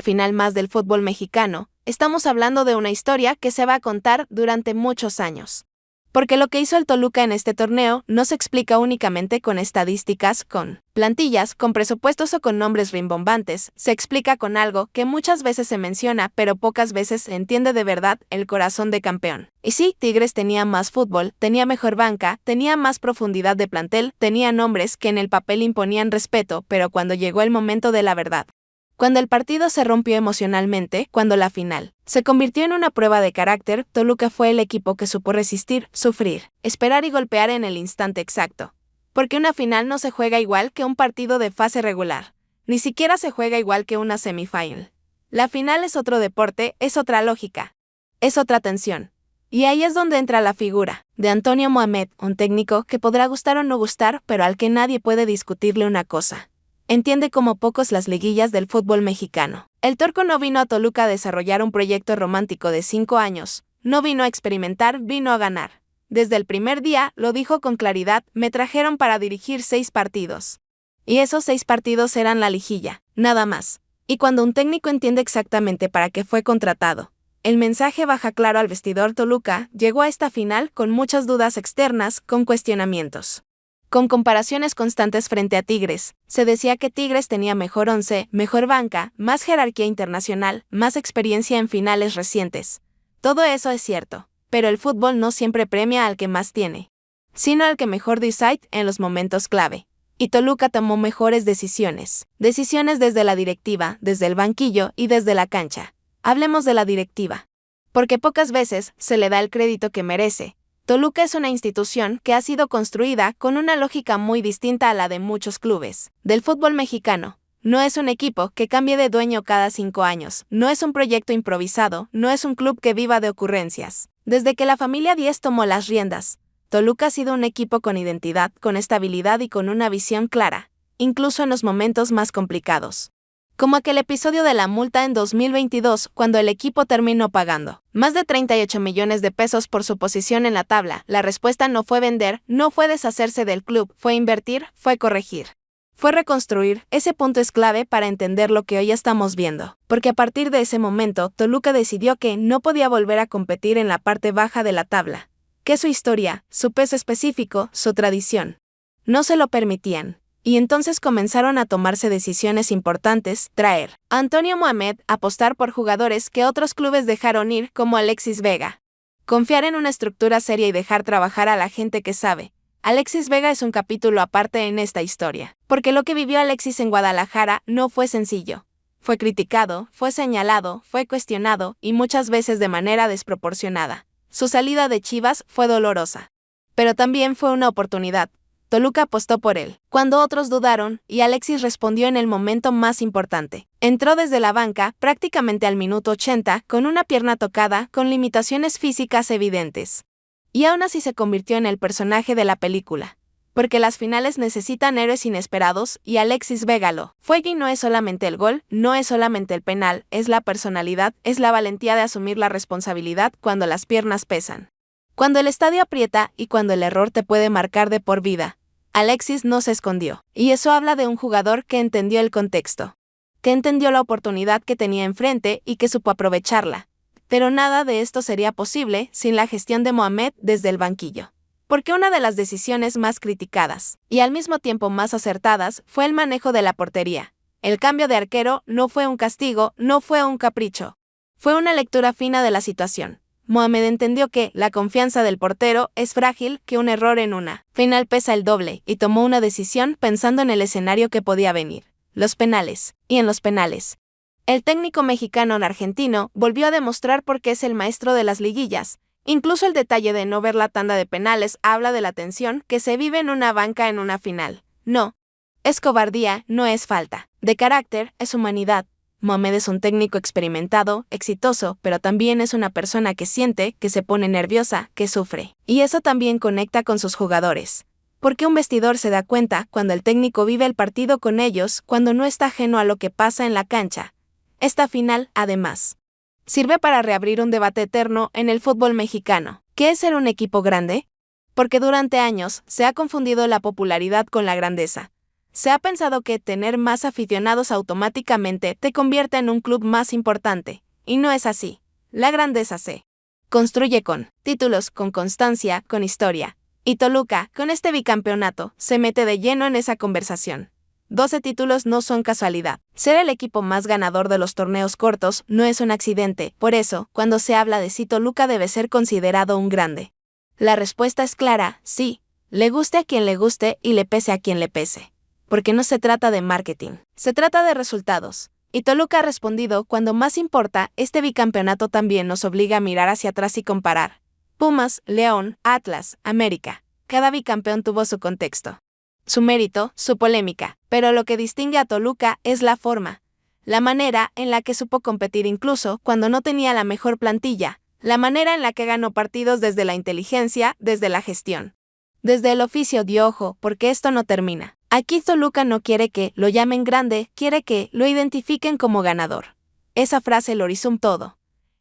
Final más del fútbol mexicano, estamos hablando de una historia que se va a contar durante muchos años. Porque lo que hizo el Toluca en este torneo no se explica únicamente con estadísticas, con plantillas, con presupuestos o con nombres rimbombantes, se explica con algo que muchas veces se menciona pero pocas veces se entiende de verdad: el corazón de campeón. Y sí, Tigres tenía más fútbol, tenía mejor banca, tenía más profundidad de plantel, tenía nombres que en el papel imponían respeto, pero cuando llegó el momento de la verdad, cuando el partido se rompió emocionalmente, cuando la final se convirtió en una prueba de carácter, Toluca fue el equipo que supo resistir, sufrir, esperar y golpear en el instante exacto. Porque una final no se juega igual que un partido de fase regular. Ni siquiera se juega igual que una semifinal. La final es otro deporte, es otra lógica, es otra tensión. Y ahí es donde entra la figura de Antonio Mohamed, un técnico que podrá gustar o no gustar, pero al que nadie puede discutirle una cosa: entiende como pocos las liguillas del fútbol mexicano. El Turco no vino a Toluca a desarrollar un proyecto romántico de 5 años, no vino a experimentar, vino a ganar. Desde el primer día, lo dijo con claridad: me trajeron para dirigir 6 partidos. Y esos 6 partidos eran la liguilla, nada más. Y cuando un técnico entiende exactamente para qué fue contratado, el mensaje baja claro al vestidor. Toluca llegó a esta final con muchas dudas externas, con cuestionamientos, con comparaciones constantes frente a Tigres. Se decía que Tigres tenía mejor 11, mejor banca, más jerarquía internacional, más experiencia en finales recientes. Todo eso es cierto, pero el fútbol no siempre premia al que más tiene, sino al que mejor decide en los momentos clave. Y Toluca tomó mejores decisiones desde la directiva, desde el banquillo y desde la cancha. Hablemos de la directiva, porque pocas veces se le da el crédito que merece. Toluca es una institución que ha sido construida con una lógica muy distinta a la de muchos clubes del fútbol mexicano. No es un equipo que cambie de dueño cada 5 años, no es un proyecto improvisado, no es un club que viva de ocurrencias. Desde que la familia Díez tomó las riendas, Toluca ha sido un equipo con identidad, con estabilidad y con una visión clara, incluso en los momentos más complicados. Como aquel episodio de la multa en 2022, cuando el equipo terminó pagando más de 38 millones de pesos por su posición en la tabla. La respuesta no fue vender, no fue deshacerse del club, fue invertir, fue corregir, fue reconstruir. Ese punto es clave para entender lo que hoy estamos viendo, porque a partir de ese momento, Toluca decidió que no podía volver a competir en la parte baja de la tabla, que su historia, su peso específico, su tradición no se lo permitían. Y entonces comenzaron a tomarse decisiones importantes: traer a Antonio Mohamed, apostar por jugadores que otros clubes dejaron ir como Alexis Vega, confiar en una estructura seria y dejar trabajar a la gente que sabe. Alexis Vega es un capítulo aparte en esta historia, porque lo que vivió Alexis en Guadalajara no fue sencillo. Fue criticado, fue señalado, fue cuestionado y muchas veces de manera desproporcionada. Su salida de Chivas fue dolorosa, pero también fue una oportunidad. Toluca apostó por él cuando otros dudaron, y Alexis respondió en el momento más importante. Entró desde la banca, prácticamente al minuto 80, con una pierna tocada, con limitaciones físicas evidentes. Y aún así se convirtió en el personaje de la película. Porque las finales necesitan héroes inesperados, y Alexis Vega lo fue. Y no es solamente el gol, no es solamente el penal, es la personalidad, es la valentía de asumir la responsabilidad cuando las piernas pesan, cuando el estadio aprieta y cuando el error te puede marcar de por vida. Alexis no se escondió, y eso habla de un jugador que entendió el contexto, que entendió la oportunidad que tenía enfrente y que supo aprovecharla. Pero nada de esto sería posible sin la gestión de Mohamed desde el banquillo. Porque una de las decisiones más criticadas, y al mismo tiempo más acertadas, fue el manejo de la portería. El cambio de arquero no fue un castigo, no fue un capricho. Fue una lectura fina de la situación. Mohamed entendió que la confianza del portero es frágil, que un error en una final pesa el doble, y tomó una decisión pensando en el escenario que podía venir, los penales, y en los penales. El técnico mexicano-argentino volvió a demostrar por qué es el maestro de las liguillas. Incluso el detalle de no ver la tanda de penales habla de la tensión que se vive en una banca en una final. No es cobardía, no es falta de carácter, es humanidad. Mohamed es un técnico experimentado, exitoso, pero también es una persona que siente, que se pone nerviosa, que sufre. Y eso también conecta con sus jugadores. Porque un vestidor se da cuenta cuando el técnico vive el partido con ellos, cuando no está ajeno a lo que pasa en la cancha. Esta final, además, sirve para reabrir un debate eterno en el fútbol mexicano. ¿Qué es ser un equipo grande? Porque durante años se ha confundido la popularidad con la grandeza. Se ha pensado que tener más aficionados automáticamente te convierte en un club más importante, y no es así. La grandeza se construye con títulos, con constancia, con historia. Y Toluca, con este bicampeonato, se mete de lleno en esa conversación. 12 títulos no son casualidad. Ser el equipo más ganador de los torneos cortos no es un accidente. Por eso, cuando se habla de si Toluca debe ser considerado un grande, la respuesta es clara, sí. Le guste a quien le guste y le pese a quien le pese. Porque no se trata de marketing, se trata de resultados. Y Toluca ha respondido: cuando más importa, este bicampeonato también nos obliga a mirar hacia atrás y comparar. Pumas, León, Atlas, América. Cada bicampeón tuvo su contexto, su mérito, su polémica, pero lo que distingue a Toluca es la forma, la manera en la que supo competir incluso cuando no tenía la mejor plantilla, la manera en la que ganó partidos desde la inteligencia, desde la gestión. Desde el oficio dio ojo, porque esto no termina. Aquí Toluca no quiere que lo llamen grande, quiere que lo identifiquen como ganador. Esa frase lo resume todo.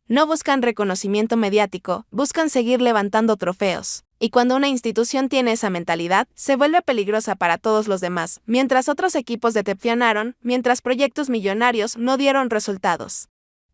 No buscan reconocimiento mediático, buscan seguir levantando trofeos. Y cuando una institución tiene esa mentalidad, se vuelve peligrosa para todos los demás, mientras otros equipos decepcionaron, mientras proyectos millonarios no dieron resultados.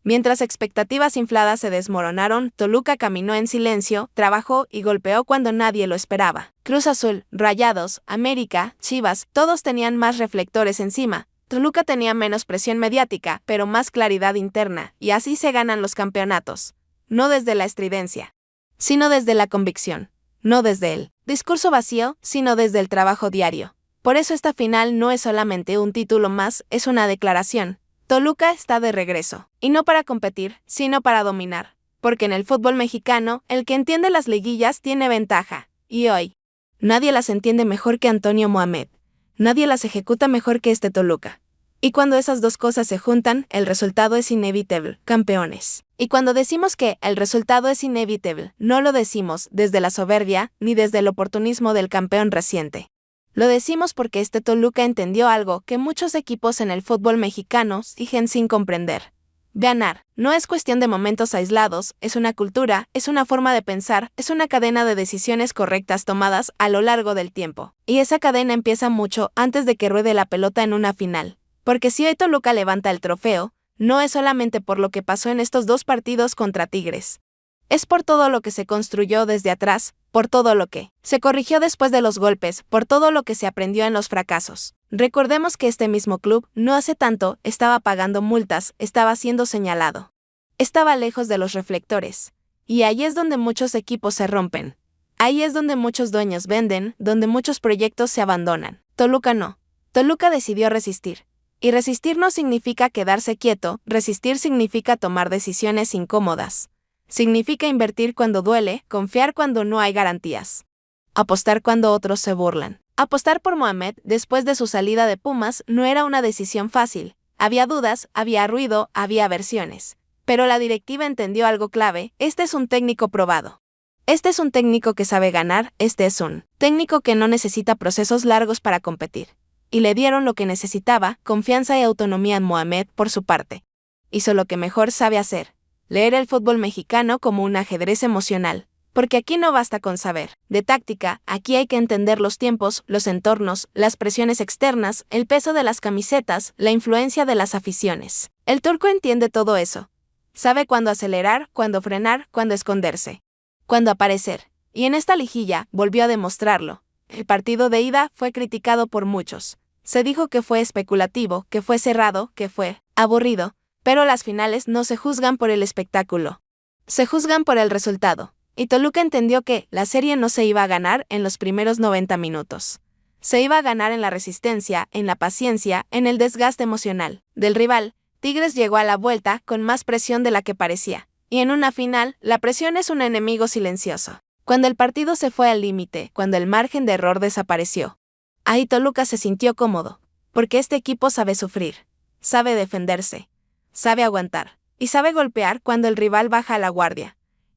Mientras expectativas infladas se desmoronaron, Toluca caminó en silencio, trabajó y golpeó cuando nadie lo esperaba. Cruz Azul, Rayados, América, Chivas, todos tenían más reflectores encima. Toluca tenía menos presión mediática, pero más claridad interna, y así se ganan los campeonatos. No desde la estridencia, sino desde la convicción. No desde el discurso vacío, sino desde el trabajo diario. Por eso esta final no es solamente un título más, es una declaración. Toluca está de regreso, y no para competir, sino para dominar. Porque en el fútbol mexicano, el que entiende las liguillas tiene ventaja. Y hoy, nadie las entiende mejor que Antonio Mohamed. Nadie las ejecuta mejor que este Toluca. Y cuando esas dos cosas se juntan, el resultado es inevitable, campeones. Y cuando decimos que el resultado es inevitable, no lo decimos desde la soberbia ni desde el oportunismo del campeón reciente. Lo decimos porque este Toluca entendió algo que muchos equipos en el fútbol mexicano siguen sin comprender. Ganar no es cuestión de momentos aislados, es una cultura, es una forma de pensar, es una cadena de decisiones correctas tomadas a lo largo del tiempo. Y esa cadena empieza mucho antes de que ruede la pelota en una final. Porque si hoy Toluca levanta el trofeo, no es solamente por lo que pasó en estos 2 partidos contra Tigres. Es por todo lo que se construyó desde atrás, por todo lo que se corrigió después de los golpes, por todo lo que se aprendió en los fracasos. Recordemos que este mismo club, no hace tanto, estaba pagando multas, estaba siendo señalado. Estaba lejos de los reflectores. Y ahí es donde muchos equipos se rompen. Ahí es donde muchos dueños venden, donde muchos proyectos se abandonan. Toluca no. Toluca decidió resistir. Y resistir no significa quedarse quieto, resistir significa tomar decisiones incómodas. Significa invertir cuando duele, confiar cuando no hay garantías. Apostar cuando otros se burlan. Apostar por Mohamed después de su salida de Pumas no era una decisión fácil. Había dudas, había ruido, había versiones. Pero la directiva entendió algo clave: este es un técnico probado. Este es un técnico que sabe ganar, este es un técnico que no necesita procesos largos para competir. Y le dieron lo que necesitaba, confianza y autonomía en Mohamed por su parte. Hizo lo que mejor sabe hacer: leer el fútbol mexicano como un ajedrez emocional. Porque aquí no basta con saber de táctica, aquí hay que entender los tiempos, los entornos, las presiones externas, el peso de las camisetas, la influencia de las aficiones. El turco entiende todo eso. Sabe cuándo acelerar, cuándo frenar, cuándo esconderse, cuándo aparecer. Y en esta liguilla volvió a demostrarlo. El partido de ida fue criticado por muchos. Se dijo que fue especulativo, que fue cerrado, que fue aburrido, pero las finales no se juzgan por el espectáculo. Se juzgan por el resultado. Y Toluca entendió que la serie no se iba a ganar en los primeros 90 minutos. Se iba a ganar en la resistencia, en la paciencia, en el desgaste emocional del rival. Tigres llegó a la vuelta con más presión de la que parecía. Y en una final, la presión es un enemigo silencioso. Cuando el partido se fue al límite, cuando el margen de error desapareció, ahí Toluca se sintió cómodo, porque este equipo sabe sufrir, sabe defenderse, sabe aguantar, y sabe golpear cuando el rival baja la guardia.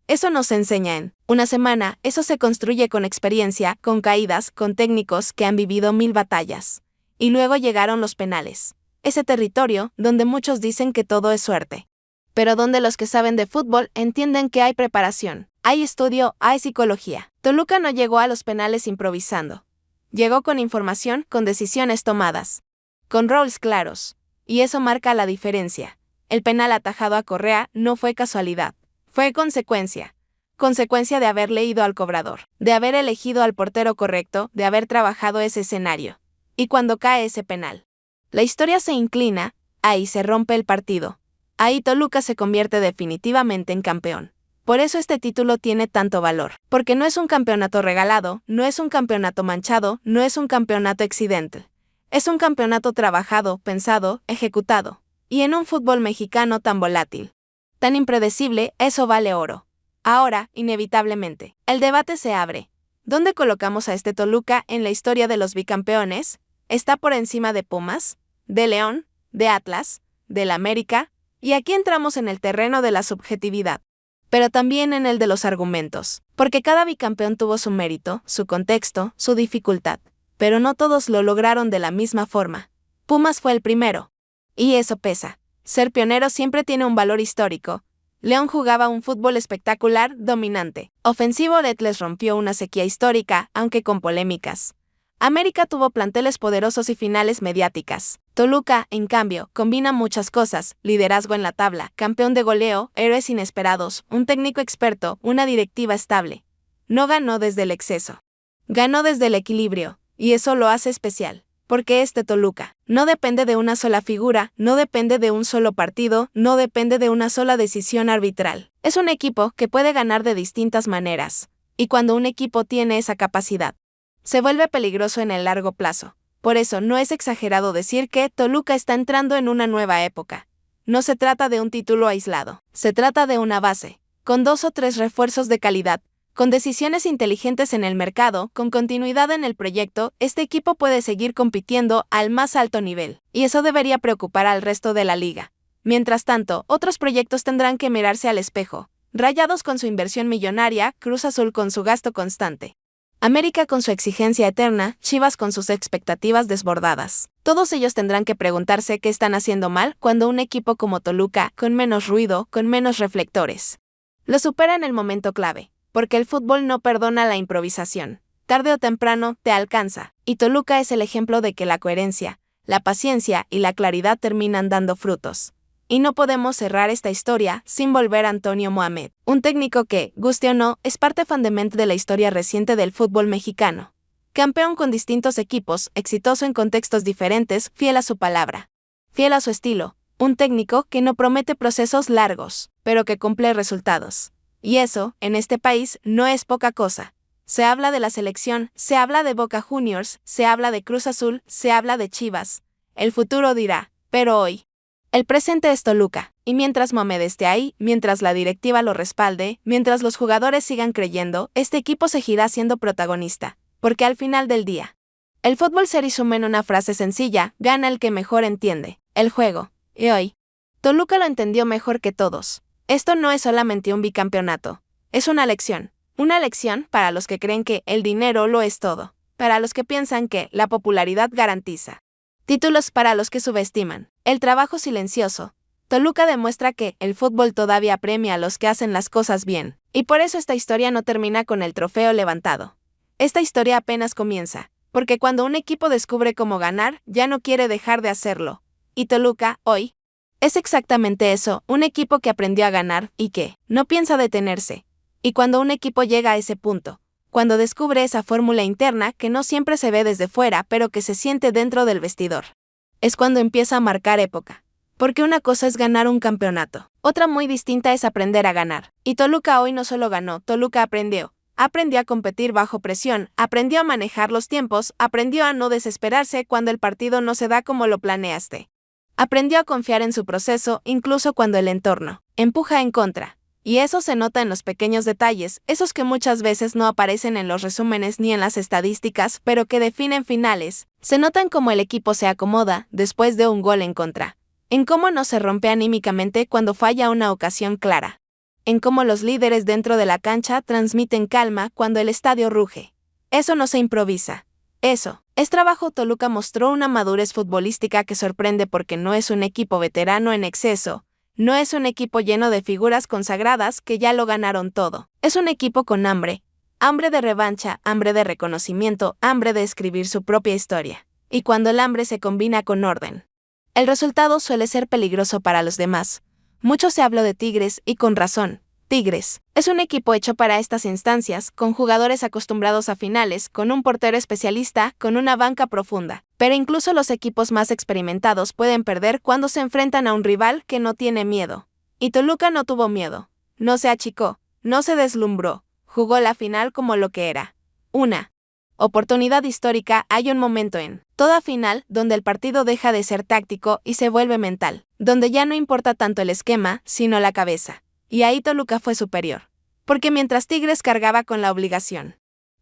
Eso no se enseña en una semana, eso se construye con experiencia, con caídas, con técnicos que han vivido 1000 batallas. Y luego llegaron los penales. Ese territorio donde muchos dicen que todo es suerte. Pero donde los que saben de fútbol entienden que hay preparación, hay estudio, hay psicología. Toluca no llegó a los penales improvisando. Llegó con información, con decisiones tomadas, con roles claros. Y eso marca la diferencia. El penal atajado a Correa no fue casualidad. Fue consecuencia. Consecuencia de haber leído al cobrador, de haber elegido al portero correcto, de haber trabajado ese escenario. Y cuando cae ese penal, la historia se inclina, ahí se rompe el partido. Ahí Toluca se convierte definitivamente en campeón. Por eso este título tiene tanto valor, porque no es un campeonato regalado, no es un campeonato manchado, no es un campeonato accidente. Es un campeonato trabajado, pensado, ejecutado. Y en un fútbol mexicano tan volátil, tan impredecible, eso vale oro. Ahora, inevitablemente, el debate se abre. ¿Dónde colocamos a este Toluca en la historia de los bicampeones? ¿Está por encima de Pumas, de León, de Atlas, del América? Y aquí entramos en el terreno de la subjetividad, pero también en el de los argumentos, porque cada bicampeón tuvo su mérito, su contexto, su dificultad, pero no todos lo lograron de la misma forma. Pumas fue el primero, y eso pesa. Ser pionero siempre tiene un valor histórico. León jugaba un fútbol espectacular, dominante, ofensivo. Atlas rompió una sequía histórica, aunque con polémicas. América tuvo planteles poderosos y finales mediáticas. Toluca, en cambio, combina muchas cosas: liderazgo en la tabla, campeón de goleo, héroes inesperados, un técnico experto, una directiva estable. No ganó desde el exceso. Ganó desde el equilibrio, y eso lo hace especial. Porque este Toluca no depende de una sola figura, no depende de un solo partido, no depende de una sola decisión arbitral. Es un equipo que puede ganar de distintas maneras. Y cuando un equipo tiene esa capacidad, se vuelve peligroso en el largo plazo. Por eso no es exagerado decir que Toluca está entrando en una nueva época. No se trata de un título aislado, se trata de una base, con 2 o 3 refuerzos de calidad. Con decisiones inteligentes en el mercado, con continuidad en el proyecto, este equipo puede seguir compitiendo al más alto nivel, y eso debería preocupar al resto de la liga. Mientras tanto, otros proyectos tendrán que mirarse al espejo. Rayados con su inversión millonaria, Cruz Azul con su gasto constante, América con su exigencia eterna, Chivas con sus expectativas desbordadas. Todos ellos tendrán que preguntarse qué están haciendo mal cuando un equipo como Toluca, con menos ruido, con menos reflectores, lo supera en el momento clave. Porque el fútbol no perdona la improvisación. Tarde o temprano te alcanza, y Toluca es el ejemplo de que la coherencia, la paciencia y la claridad terminan dando frutos. Y no podemos cerrar esta historia sin volver a Antonio Mohamed, un técnico que, guste o no, es parte fundamental de la historia reciente del fútbol mexicano. Campeón con distintos equipos, exitoso en contextos diferentes, fiel a su palabra, fiel a su estilo, un técnico que no promete procesos largos, pero que cumple resultados. Y eso, en este país, no es poca cosa. Se habla de la selección, se habla de Boca Juniors, se habla de Cruz Azul, se habla de Chivas. El futuro dirá, pero hoy, el presente es Toluca. Y mientras Mohamed esté ahí, mientras la directiva lo respalde, mientras los jugadores sigan creyendo, este equipo seguirá siendo protagonista. Porque al final del día, el fútbol se resume en una frase sencilla: gana el que mejor entiende el juego. Y hoy, Toluca lo entendió mejor que todos. Esto no es solamente un bicampeonato, es una lección para los que creen que el dinero lo es todo, para los que piensan que la popularidad garantiza títulos, para los que subestiman el trabajo silencioso, Toluca demuestra que el fútbol todavía premia a los que hacen las cosas bien. Y por eso esta historia no termina con el trofeo levantado. Esta historia apenas comienza, porque cuando un equipo descubre cómo ganar, ya no quiere dejar de hacerlo. Y Toluca, hoy, es exactamente eso, un equipo que aprendió a ganar y que no piensa detenerse. Y cuando un equipo llega a ese punto, cuando descubre esa fórmula interna que no siempre se ve desde fuera pero que se siente dentro del vestidor, es cuando empieza a marcar época. Porque una cosa es ganar un campeonato, otra muy distinta es aprender a ganar. Y Toluca hoy no solo ganó, Toluca aprendió. Aprendió a competir bajo presión, aprendió a manejar los tiempos, aprendió a no desesperarse cuando el partido no se da como lo planeaste. Aprendió a confiar en su proceso incluso cuando el entorno empuja en contra. Y eso se nota en los pequeños detalles, esos que muchas veces no aparecen en los resúmenes ni en las estadísticas, pero que definen finales. Se notan cómo el equipo se acomoda después de un gol en contra. En cómo no se rompe anímicamente cuando falla una ocasión clara. En cómo los líderes dentro de la cancha transmiten calma cuando el estadio ruge. Eso no se improvisa. Eso es trabajo. Toluca mostró una madurez futbolística que sorprende porque no es un equipo veterano en exceso, no es un equipo lleno de figuras consagradas que ya lo ganaron todo. Es un equipo con hambre de revancha, hambre de reconocimiento, hambre de escribir su propia historia. Y cuando el hambre se combina con orden, el resultado suele ser peligroso para los demás. Mucho se habló de Tigres y con razón. Tigres es un equipo hecho para estas instancias, con jugadores acostumbrados a finales, con un portero especialista, con una banca profunda. Pero incluso los equipos más experimentados pueden perder cuando se enfrentan a un rival que no tiene miedo. Y Toluca no tuvo miedo. No se achicó, no se deslumbró. Jugó la final como lo que era. Una oportunidad histórica. Hay un momento en toda final donde el partido deja de ser táctico y se vuelve mental, donde ya no importa tanto el esquema, sino la cabeza. Y ahí Toluca fue superior. Porque mientras Tigres cargaba con la obligación,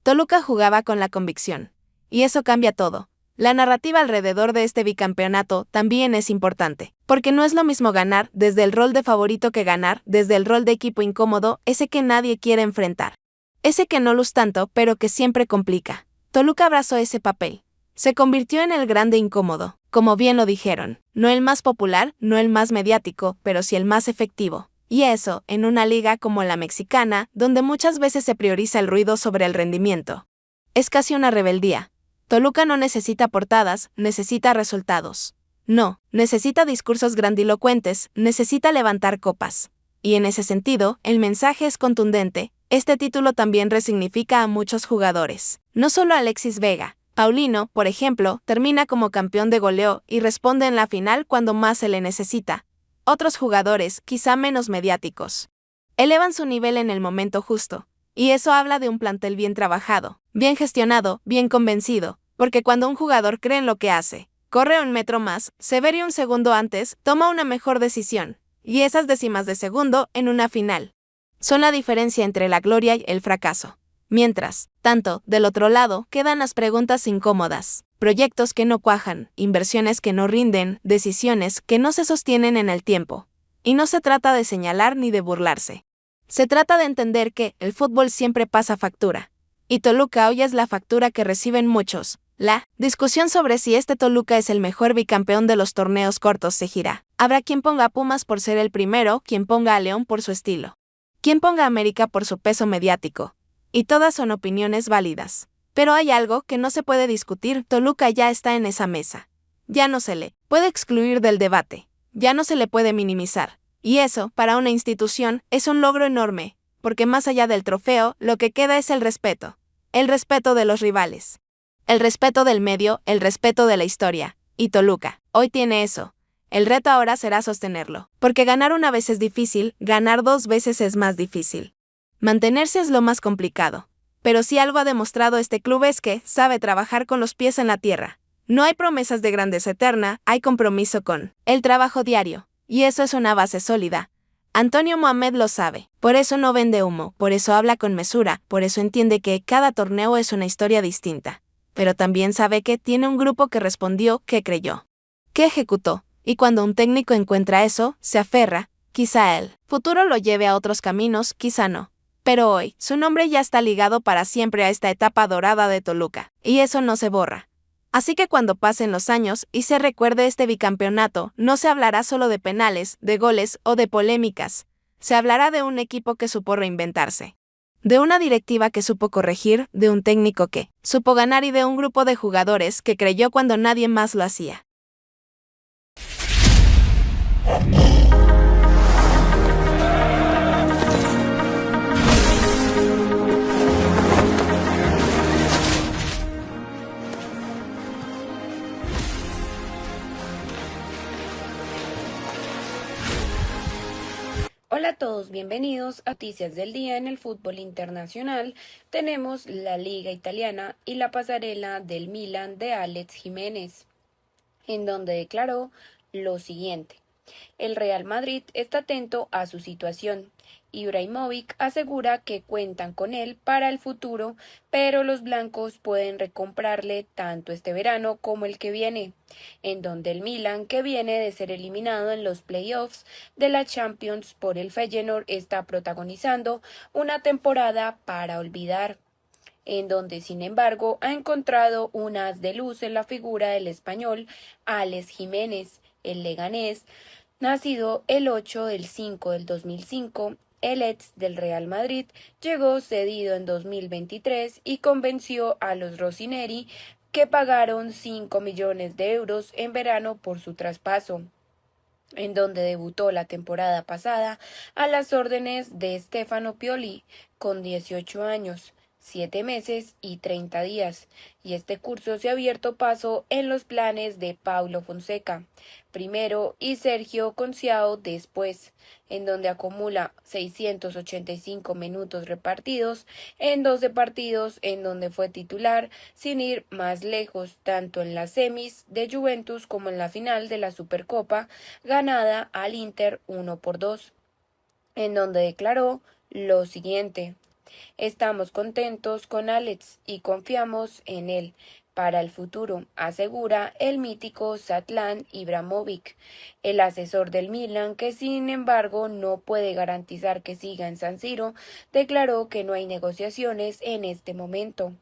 Toluca jugaba con la convicción. Y eso cambia todo. La narrativa alrededor de este bicampeonato también es importante, porque no es lo mismo ganar desde el rol de favorito que ganar desde el rol de equipo incómodo, ese que nadie quiere enfrentar. Ese que no luce tanto, pero que siempre complica. Toluca abrazó ese papel. Se convirtió en el grande incómodo, como bien lo dijeron. No el más popular, no el más mediático, pero sí el más efectivo. Y eso, en una liga como la mexicana, donde muchas veces se prioriza el ruido sobre el rendimiento. Es casi una rebeldía. Toluca no necesita portadas, necesita resultados. No, necesita discursos grandilocuentes, necesita levantar copas. Y en ese sentido, el mensaje es contundente. Este título también resignifica a muchos jugadores. No solo a Alexis Vega. Paulino, por ejemplo, termina como campeón de goleo y responde en la final cuando más se le necesita. Otros jugadores, quizá menos mediáticos, elevan su nivel en el momento justo. Y eso habla de un plantel bien trabajado, bien gestionado, bien convencido, porque cuando un jugador cree en lo que hace, corre un metro más, se ve un segundo antes, toma una mejor decisión. Y esas décimas de segundo en una final son la diferencia entre la gloria y el fracaso. Mientras tanto, del otro lado, quedan las preguntas incómodas. Proyectos que no cuajan, inversiones que no rinden, decisiones que no se sostienen en el tiempo. Y no se trata de señalar ni de burlarse. Se trata de entender que el fútbol siempre pasa factura. Y Toluca hoy es la factura que reciben muchos. La discusión sobre si este Toluca es el mejor bicampeón de los torneos cortos se gira. Habrá quien ponga a Pumas por ser el primero, quien ponga a León por su estilo, quien ponga a América por su peso mediático. Y todas son opiniones válidas. Pero hay algo que no se puede discutir. Toluca ya está en esa mesa. Ya no se le puede excluir del debate. Ya no se le puede minimizar. Y eso, para una institución, es un logro enorme, porque más allá del trofeo, lo que queda es el respeto. El respeto de los rivales. El respeto del medio, el respeto de la historia. Y Toluca hoy tiene eso. El reto ahora será sostenerlo. Porque ganar una vez es difícil, ganar dos veces es más difícil. Mantenerse es lo más complicado. Pero si algo ha demostrado este club es que sabe trabajar con los pies en la tierra. No hay promesas de grandeza eterna, hay compromiso con el trabajo diario. Y eso es una base sólida. Antonio Mohamed lo sabe. Por eso no vende humo, por eso habla con mesura, por eso entiende que cada torneo es una historia distinta. Pero también sabe que tiene un grupo que respondió, que creyó, que ejecutó. Y cuando un técnico encuentra eso, se aferra. Quizá el futuro lo lleve a otros caminos, quizá no. Pero hoy, su nombre ya está ligado para siempre a esta etapa dorada de Toluca. Y eso no se borra. Así que cuando pasen los años y se recuerde este bicampeonato, no se hablará solo de penales, de goles o de polémicas. Se hablará de un equipo que supo reinventarse, de una directiva que supo corregir, de un técnico que supo ganar y de un grupo de jugadores que creyó cuando nadie más lo hacía. Hola a todos, bienvenidos a Noticias del Día en el fútbol internacional. Tenemos la Liga Italiana y la pasarela del Milan de Alex Jiménez, en donde declaró lo siguiente: el Real Madrid está atento a su situación. Ibrahimovic asegura que cuentan con él para el futuro, pero los blancos pueden recomprarle tanto este verano como el que viene, en donde el Milan, que viene de ser eliminado en los playoffs de la Champions por el Feyenoord, está protagonizando una temporada para olvidar, en donde sin embargo ha encontrado un haz de luz en la figura del español Alex Jiménez, el leganés, nacido el 8 del 5 del 2005, el ex del Real Madrid llegó cedido en 2023 y convenció a los Rossoneri, que pagaron 5 millones de euros en verano por su traspaso, en donde debutó la temporada pasada a las órdenes de Stefano Pioli con 18 años, 7 meses y 30 días, y este curso se ha abierto paso en los planes de Paulo Fonseca primero y Sergio Conciao después, en donde acumula 685 minutos repartidos en 12 partidos en donde fue titular, sin ir más lejos tanto en las semis de Juventus como en la final de la Supercopa ganada al Inter 1-2, en donde declaró lo siguiente: estamos contentos con Alex y confiamos en él para el futuro, asegura el mítico Zlatan Ibrahimovic, el asesor del Milan, que sin embargo no puede garantizar que siga en San Siro. Declaró que no hay negociaciones en este momento,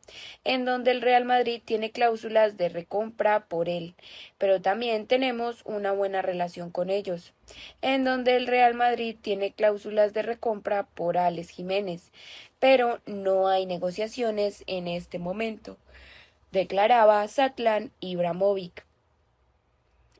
en donde el Real Madrid tiene cláusulas de recompra por él, pero también tenemos una buena relación con ellos, en donde el Real Madrid tiene cláusulas de recompra por Alex Jiménez, pero no hay negociaciones en este momento, declaraba Zlatan Ibrahimovic.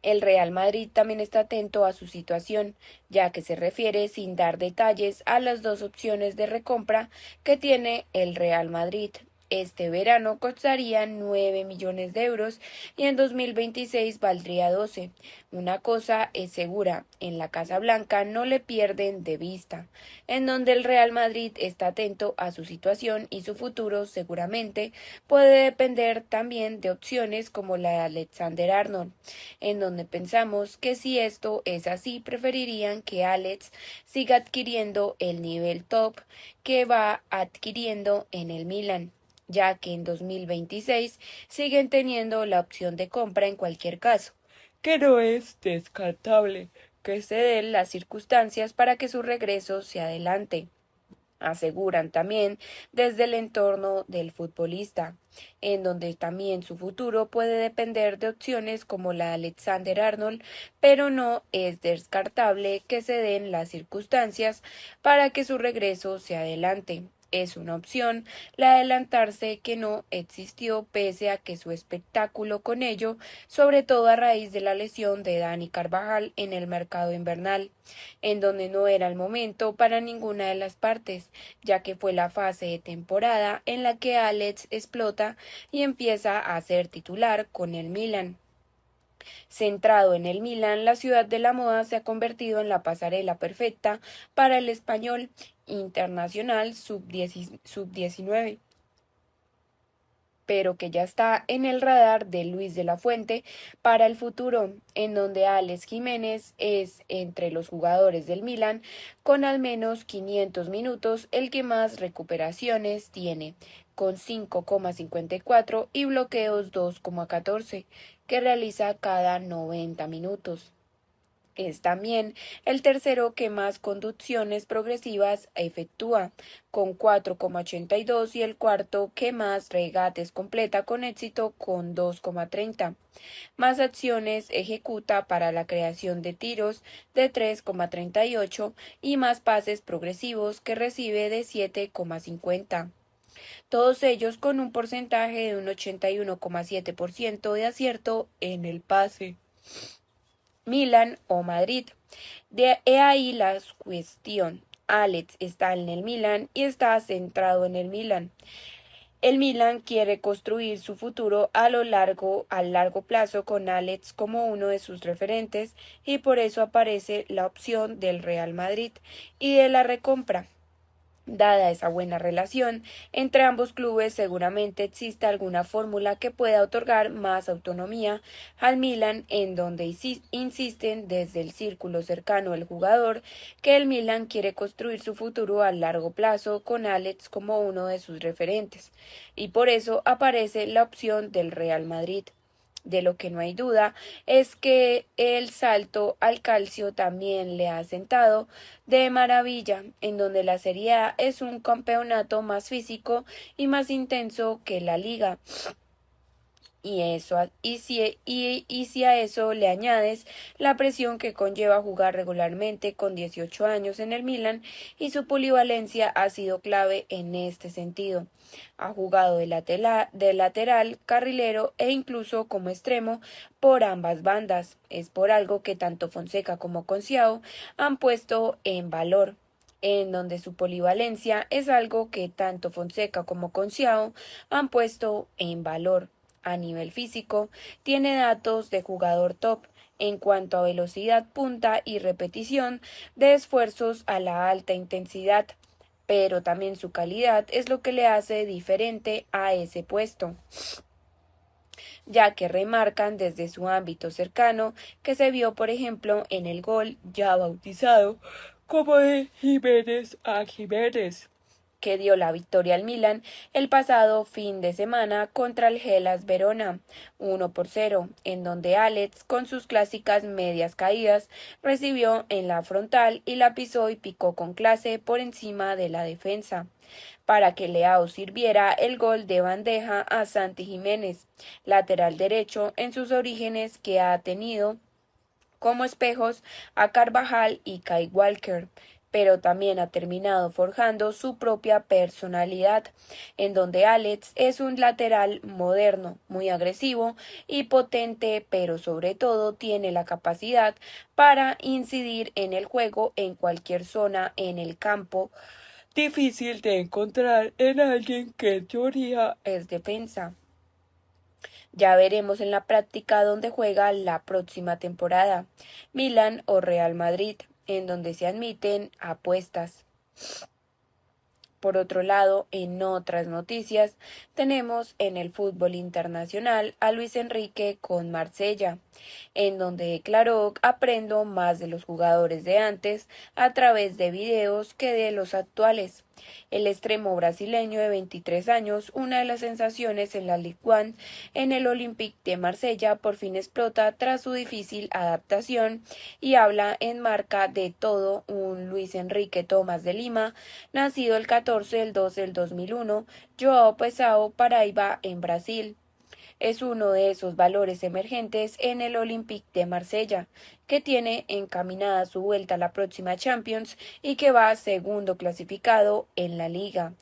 El Real Madrid también está atento a su situación, ya que se refiere sin dar detalles a las dos opciones de recompra que tiene el Real Madrid. Este verano costaría 9 millones de euros y en 2026 valdría 12. Una cosa es segura, en la Casa Blanca no le pierden de vista, en donde el Real Madrid está atento a su situación y su futuro seguramente puede depender también de opciones como la de Alexander-Arnold, en donde pensamos que si esto es así preferirían que Alex siga adquiriendo el nivel top que va adquiriendo en el Milan, ya que en 2026 siguen teniendo la opción de compra en cualquier caso, que no es descartable que se den las circunstancias para que su regreso se adelante, aseguran también desde el entorno del futbolista, en donde también su futuro puede depender de opciones como la de Alexander-Arnold, pero no es descartable que se den las circunstancias para que su regreso se adelante. Es una opción la de adelantarse que no existió pese a que su espectáculo con ello, sobre todo a raíz de la lesión de Dani Carvajal en el mercado invernal, en donde no era el momento para ninguna de las partes, ya que fue la fase de temporada en la que Alex explota y empieza a ser titular con el Milan. Centrado en el Milan, la ciudad de la moda se ha convertido en la pasarela perfecta para el español internacional sub-19, pero que ya está en el radar de Luis de la Fuente para el futuro, en donde Alex Jiménez es entre los jugadores del Milan con al menos 500 minutos el que más recuperaciones tiene, con 5,54 y bloqueos 2,14 que realiza cada 90 minutos. Es también el tercero que más conducciones progresivas efectúa, con 4,82, y el cuarto que más regates completa con éxito, con 2,30. Más acciones ejecuta para la creación de tiros, de 3,38, y más pases progresivos que recibe, de 7,50. Todos ellos con un porcentaje de un 81,7% de acierto en el pase. Milan o Madrid. De ahí la cuestión. Alex está en el Milan y está centrado en el Milan. El Milan quiere construir su futuro a largo plazo con Alex como uno de sus referentes, y por eso aparece la opción del Real Madrid y de la recompra. Dada esa buena relación entre ambos clubes, seguramente existe alguna fórmula que pueda otorgar más autonomía al Milan, en donde insisten desde el círculo cercano del jugador que el Milan quiere construir su futuro a largo plazo con Alex como uno de sus referentes, y por eso aparece la opción del Real Madrid. De lo que no hay duda es que el salto al calcio también le ha sentado de maravilla, en donde la Serie A es un campeonato más físico y más intenso que la Liga. Y si a eso le añades la presión que conlleva jugar regularmente con 18 años en el Milan, y su polivalencia ha sido clave en este sentido. Ha jugado de lateral, carrilero e incluso como extremo por ambas bandas. Es por algo que tanto Fonseca como Conciao han puesto en valor, en donde su polivalencia es algo que tanto Fonseca como Conciao han puesto en valor. A nivel físico, tiene datos de jugador top en cuanto a velocidad punta y repetición de esfuerzos a la alta intensidad, pero también su calidad es lo que le hace diferente a ese puesto, ya que remarcan desde su ámbito cercano, que se vio por ejemplo en el gol ya bautizado como de Jiménez a Jiménez, que dio la victoria al Milan el pasado fin de semana contra el Hellas Verona, 1-0, en donde Alex, con sus clásicas medias caídas, recibió en la frontal y la pisó y picó con clase por encima de la defensa, para que Leao sirviera el gol de bandeja a Santi Jiménez, lateral derecho en sus orígenes, que ha tenido como espejos a Carvajal y Kyle Walker, pero también ha terminado forjando su propia personalidad, en donde Alex es un lateral moderno, muy agresivo y potente, pero sobre todo tiene la capacidad para incidir en el juego en cualquier zona en el campo, difícil de encontrar en alguien que en teoría es defensa. Ya veremos en la práctica dónde juega la próxima temporada, Milan o Real Madrid, en donde se admiten apuestas. Por otro lado, en otras noticias, tenemos en el fútbol internacional a Luis Enrique con Marsella, en donde declaró: aprendo más de los jugadores de antes a través de videos que de los actuales. El extremo brasileño de 23 años, una de las sensaciones en la Ligue 1 en el Olympique de Marsella, por fin explota tras su difícil adaptación y habla en marca de todo un Luis Enrique Tomás de Lima, nacido el 14/2/2001, João Pessoa, Paraíba, en Brasil. Es uno de esos valores emergentes en el Olympique de Marsella, que tiene encaminada su vuelta a la próxima Champions y que va segundo clasificado en la liga.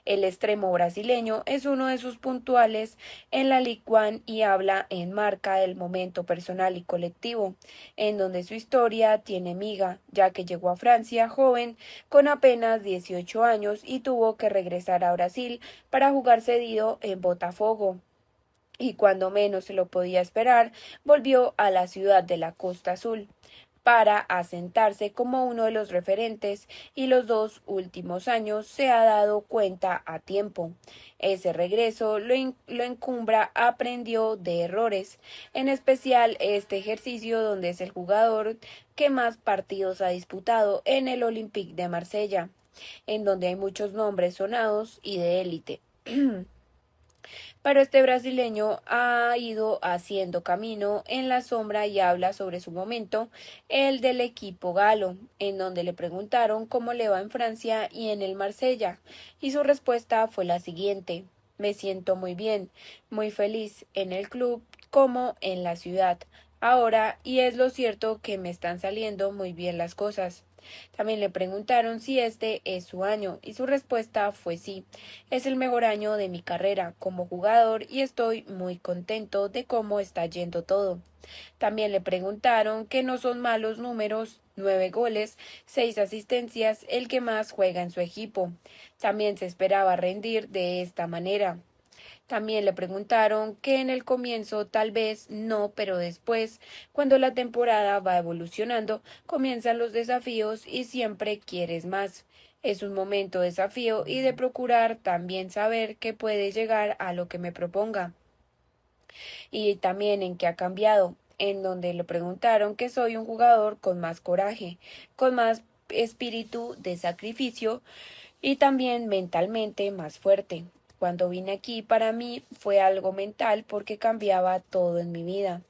El extremo brasileño es uno de sus puntuales en la Ligue 1 y habla en marca del momento personal y colectivo, en donde su historia tiene miga, ya que llegó a Francia joven, con apenas 18 años, y tuvo que regresar a Brasil para jugar cedido en Botafogo. Y cuando menos se lo podía esperar, volvió a la ciudad de la Costa Azul para asentarse como uno de los referentes, y los 2 últimos años se ha dado cuenta a tiempo. Ese regreso lo encumbra, aprendió de errores, en especial este ejercicio donde es el jugador que más partidos ha disputado en el Olympique de Marsella, en donde hay muchos nombres sonados y de élite. Pero este brasileño ha ido haciendo camino en la sombra y habla sobre su momento, el del equipo galo, en donde le preguntaron cómo le va en Francia y en el Marsella, y su respuesta fue la siguiente: me siento muy bien, muy feliz en el club como en la ciudad ahora, y es lo cierto que me están saliendo muy bien las cosas. También le preguntaron si este es su año y su respuesta fue sí, es el mejor año de mi carrera como jugador y estoy muy contento de cómo está yendo todo. También le preguntaron que no son malos números, 9 goles, 6 asistencias, el que más juega en su equipo. También se esperaba rendir de esta manera. También le preguntaron que en el comienzo tal vez no, pero después, cuando la temporada va evolucionando, comienzan los desafíos y siempre quieres más. Es un momento de desafío y de procurar también saber que puede llegar a lo que me proponga. Y también en qué ha cambiado, en donde le preguntaron que soy un jugador con más coraje, con más espíritu de sacrificio y también mentalmente más fuerte. Cuando vine aquí para mí fue algo mental porque cambiaba todo en mi vida.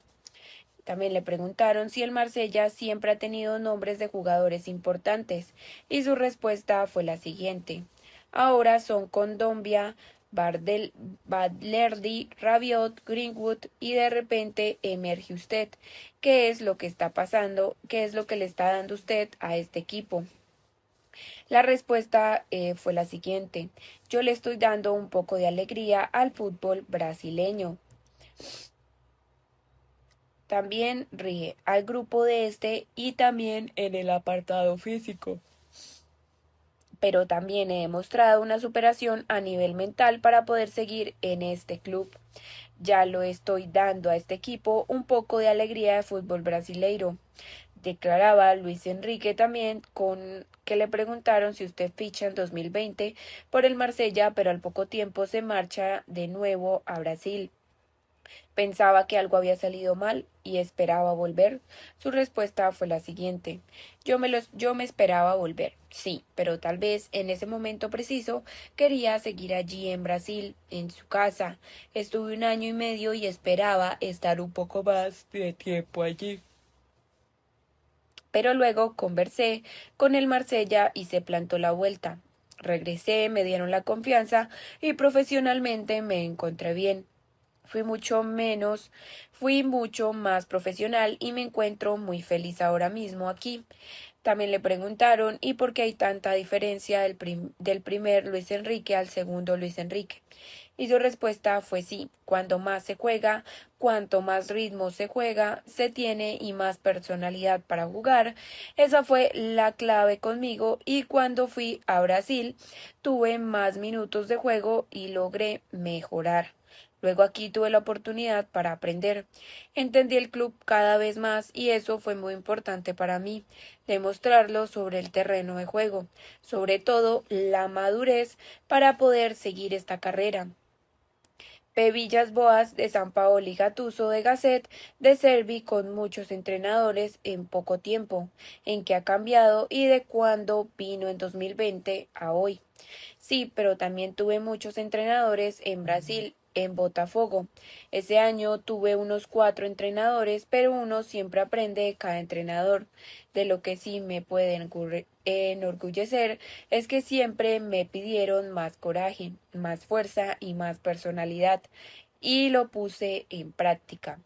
También le preguntaron si el Marsella siempre ha tenido nombres de jugadores importantes y su respuesta fue la siguiente: ahora son Kondogbia, Balerdi, Rabiot, Greenwood y de repente emerge usted. ¿Qué es lo que está pasando? ¿Qué es lo que le está dando usted a este equipo? La respuesta fue la siguiente: yo le estoy dando un poco de alegría al fútbol brasileño. También ríe al grupo de este y también en el apartado físico. Pero también he demostrado una superación a nivel mental para poder seguir en este club. Ya lo estoy dando a este equipo un poco de alegría de fútbol brasileiro, declaraba Luis Enrique también, con que le preguntaron si usted ficha en 2020 por el Marsella, pero al poco tiempo se marcha de nuevo a Brasil. Pensaba que algo había salido mal y esperaba volver. Su respuesta fue la siguiente: yo me esperaba volver, sí, pero tal vez en ese momento preciso quería seguir allí en Brasil, en su casa. Estuve 1 año y medio y esperaba estar un poco más de tiempo allí. Pero luego conversé con el Marsella y se plantó la vuelta. Regresé, me dieron la confianza y profesionalmente me encontré bien. Fui mucho más profesional y me encuentro muy feliz ahora mismo aquí. También le preguntaron ¿y por qué hay tanta diferencia del primer Luis Enrique al segundo Luis Enrique? Y su respuesta fue sí: cuando más se juega, cuanto más ritmo se juega, se tiene y más personalidad para jugar. Esa fue la clave conmigo y cuando fui a Brasil tuve más minutos de juego y logré mejorar. Luego aquí tuve la oportunidad para aprender. Entendí el club cada vez más y eso fue muy importante para mí, demostrarlo sobre el terreno de juego, sobre todo la madurez para poder seguir esta carrera. P. Villas Boas de San Paolo y Gattuso de Gasset de Servi con muchos entrenadores en poco tiempo, en que ha cambiado y de cuando vino en 2020 a hoy. Sí, pero también tuve muchos entrenadores en Brasil, en Botafogo. Ese año tuve unos 4 entrenadores, pero uno siempre aprende de cada entrenador. De lo que sí me puede enorgullecer es que siempre me pidieron más coraje, más fuerza y más personalidad, y lo puse en práctica.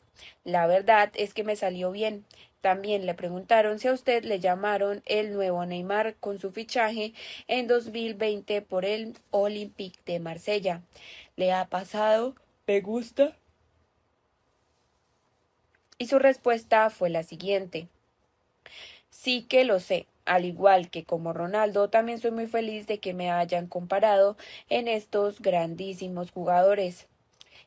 La verdad es que me salió bien. También le preguntaron si a usted le llamaron el nuevo Neymar con su fichaje en 2020 por el Olympique de Marsella. ¿Le ha pasado? ¿Me gusta? Y su respuesta fue la siguiente: sí que lo sé. Al igual que como Ronaldo, también soy muy feliz de que me hayan comparado en estos grandísimos jugadores.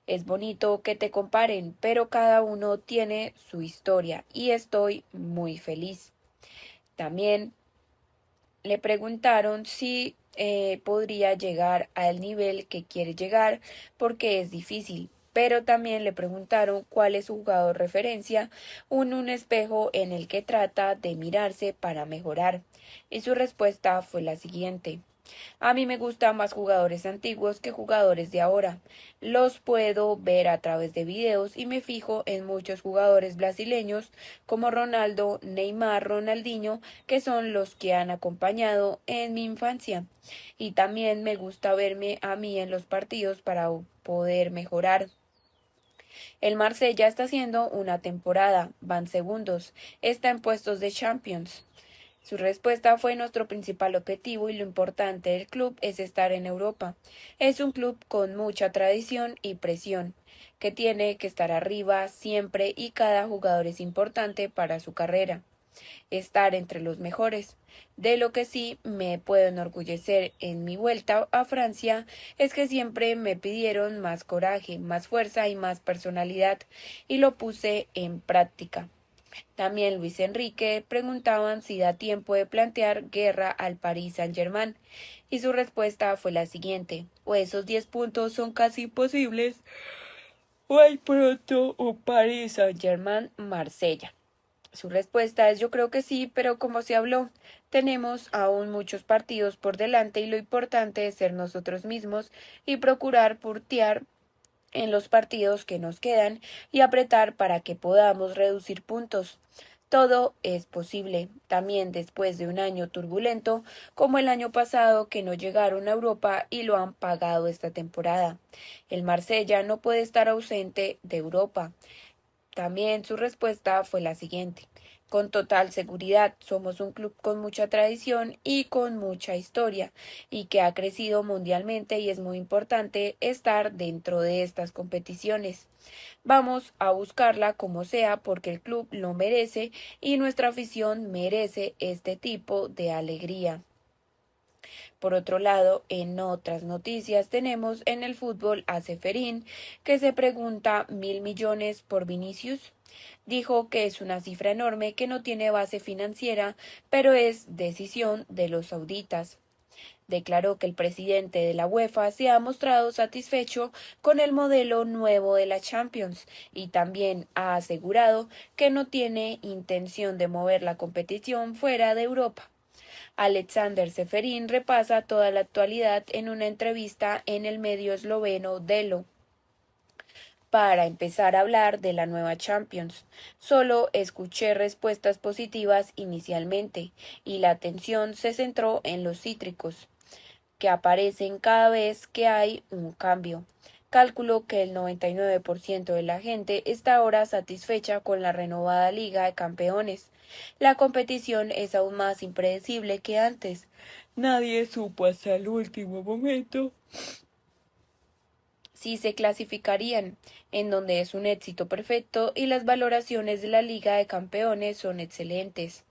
Es bonito que te comparen, pero cada uno tiene su historia y estoy muy feliz. También le preguntaron si podría llegar al nivel que quiere llegar porque es difícil, pero también le preguntaron cuál es su jugador referencia, un espejo en el que trata de mirarse para mejorar. Y su respuesta fue la siguiente: A mí me gustan más jugadores antiguos que jugadores de ahora. Los puedo ver a través de videos y me fijo en muchos jugadores brasileños como Ronaldo, Neymar, Ronaldinho, que son los que han acompañado en mi infancia. Y también me gusta verme a mí en los partidos para poder mejorar. El Marsella está haciendo una temporada, van segundos, está en puestos de Champions. Su respuesta fue: nuestro principal objetivo y lo importante del club es estar en Europa. Es un club con mucha tradición y presión, que tiene que estar arriba siempre y cada jugador es importante para su carrera. Estar entre los mejores. De lo que sí me puedo enorgullecer en mi vuelta a Francia es que siempre me pidieron más coraje, más fuerza y más personalidad, y lo puse en práctica. También Luis Enrique preguntaban si da tiempo de plantear guerra al Paris Saint-Germain, y su respuesta fue la siguiente: o esos 10 puntos son casi imposibles, o hay pronto un Paris Saint-Germain-Marsella. Su respuesta es: yo creo que sí, pero como se habló, tenemos aún muchos partidos por delante y lo importante es ser nosotros mismos y procurar puntear en los partidos que nos quedan y apretar para que podamos reducir puntos. Todo es posible, también después de un año turbulento como el año pasado, que no llegaron a Europa y lo han pagado esta temporada. El Marsella no puede estar ausente de Europa. También su respuesta fue la siguiente: con total seguridad, somos un club con mucha tradición y con mucha historia, y que ha crecido mundialmente y es muy importante estar dentro de estas competiciones. Vamos a buscarla como sea porque el club lo merece y nuestra afición merece este tipo de alegría. Por otro lado, en otras noticias tenemos en el fútbol a Ceferín, que se pregunta: ¿1.000 millones por Vinicius? Dijo que es una cifra enorme que no tiene base financiera, pero es decisión de los sauditas. Declaró que el presidente de la UEFA se ha mostrado satisfecho con el modelo nuevo de la Champions y también ha asegurado que no tiene intención de mover la competición fuera de Europa. Alexander Ceferín repasa toda la actualidad en una entrevista en el medio esloveno Delo. Para empezar a hablar de la nueva Champions, solo escuché respuestas positivas inicialmente y la atención se centró en los cítricos, que aparecen cada vez que hay un cambio. Calculo que el 99% de la gente está ahora satisfecha con la renovada Liga de Campeones. La competición es aún más impredecible que antes. Nadie supo hasta el último momento si se clasificarían, en donde es un éxito perfecto y las valoraciones de la Liga de Campeones son excelentes.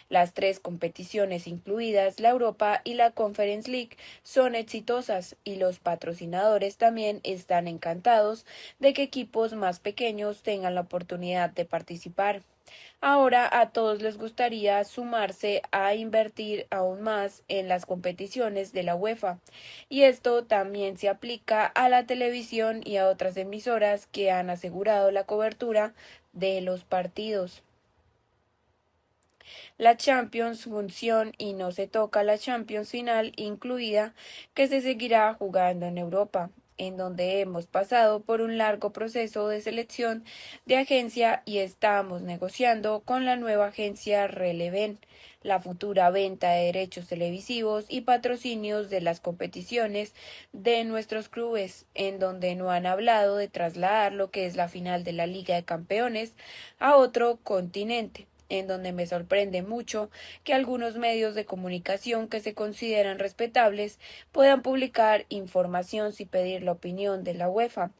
Las 3 competiciones, incluidas la Europa y la Conference League, son exitosas y los patrocinadores también están encantados de que equipos más pequeños tengan la oportunidad de participar. Ahora a todos les gustaría sumarse a invertir aún más en las competiciones de la UEFA, y esto también se aplica a la televisión y a otras emisoras que han asegurado la cobertura de los partidos. La Champions función y no se toca la Champions final incluida, que se seguirá jugando en Europa, en donde hemos pasado por un largo proceso de selección de agencia y estamos negociando con la nueva agencia Releven la futura venta de derechos televisivos y patrocinios de las competiciones de nuestros clubes, en donde no han hablado de trasladar lo que es la final de la Liga de Campeones a otro continente, en donde me sorprende mucho que algunos medios de comunicación que se consideran respetables puedan publicar información sin pedir la opinión de la UEFA.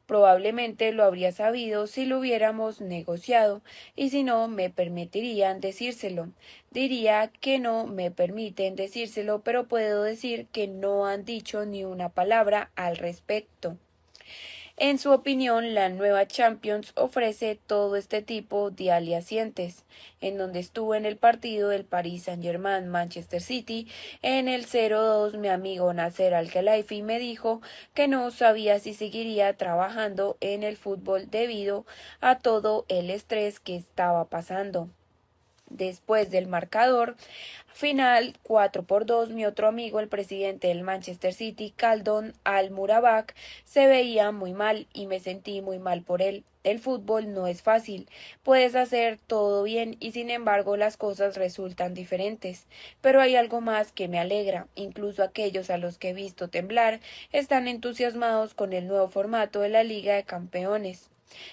Probablemente lo habría sabido si lo hubiéramos negociado, y si no me permitirían decírselo. Diría que no me permiten decírselo, pero puedo decir que no han dicho ni una palabra al respecto. En su opinión, la nueva Champions ofrece todo este tipo de alicientes, en donde estuvo en el partido del Paris Saint-Germain-Manchester City. En el 0-2, mi amigo Nasser Al-Khelaifi me dijo que no sabía si seguiría trabajando en el fútbol debido a todo el estrés que estaba pasando. Después del marcador final 4-2, mi otro amigo, el presidente del Manchester City, Khaldun Al-Murabak, se veía muy mal y me sentí muy mal por él. El fútbol no es fácil, puedes hacer todo bien y sin embargo las cosas resultan diferentes. Pero hay algo más que me alegra, incluso aquellos a los que he visto temblar están entusiasmados con el nuevo formato de la Liga de Campeones.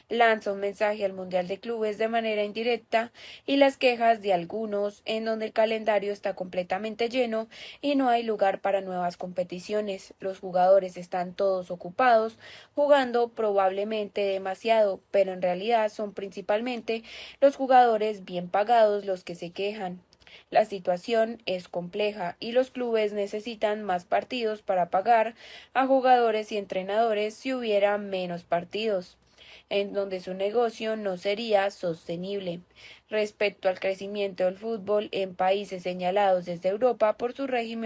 Lanza un mensaje al Mundial de Clubes de manera indirecta y las quejas de algunos en donde el calendario está completamente lleno y no hay lugar para nuevas competiciones. Los jugadores están todos ocupados, jugando probablemente demasiado, pero en realidad son principalmente los jugadores bien pagados los que se quejan. La situación es compleja y los clubes necesitan más partidos para pagar a jugadores y entrenadores si hubiera menos partidos, en donde su negocio no sería sostenible. Respecto al crecimiento del fútbol en países señalados desde Europa por su régimen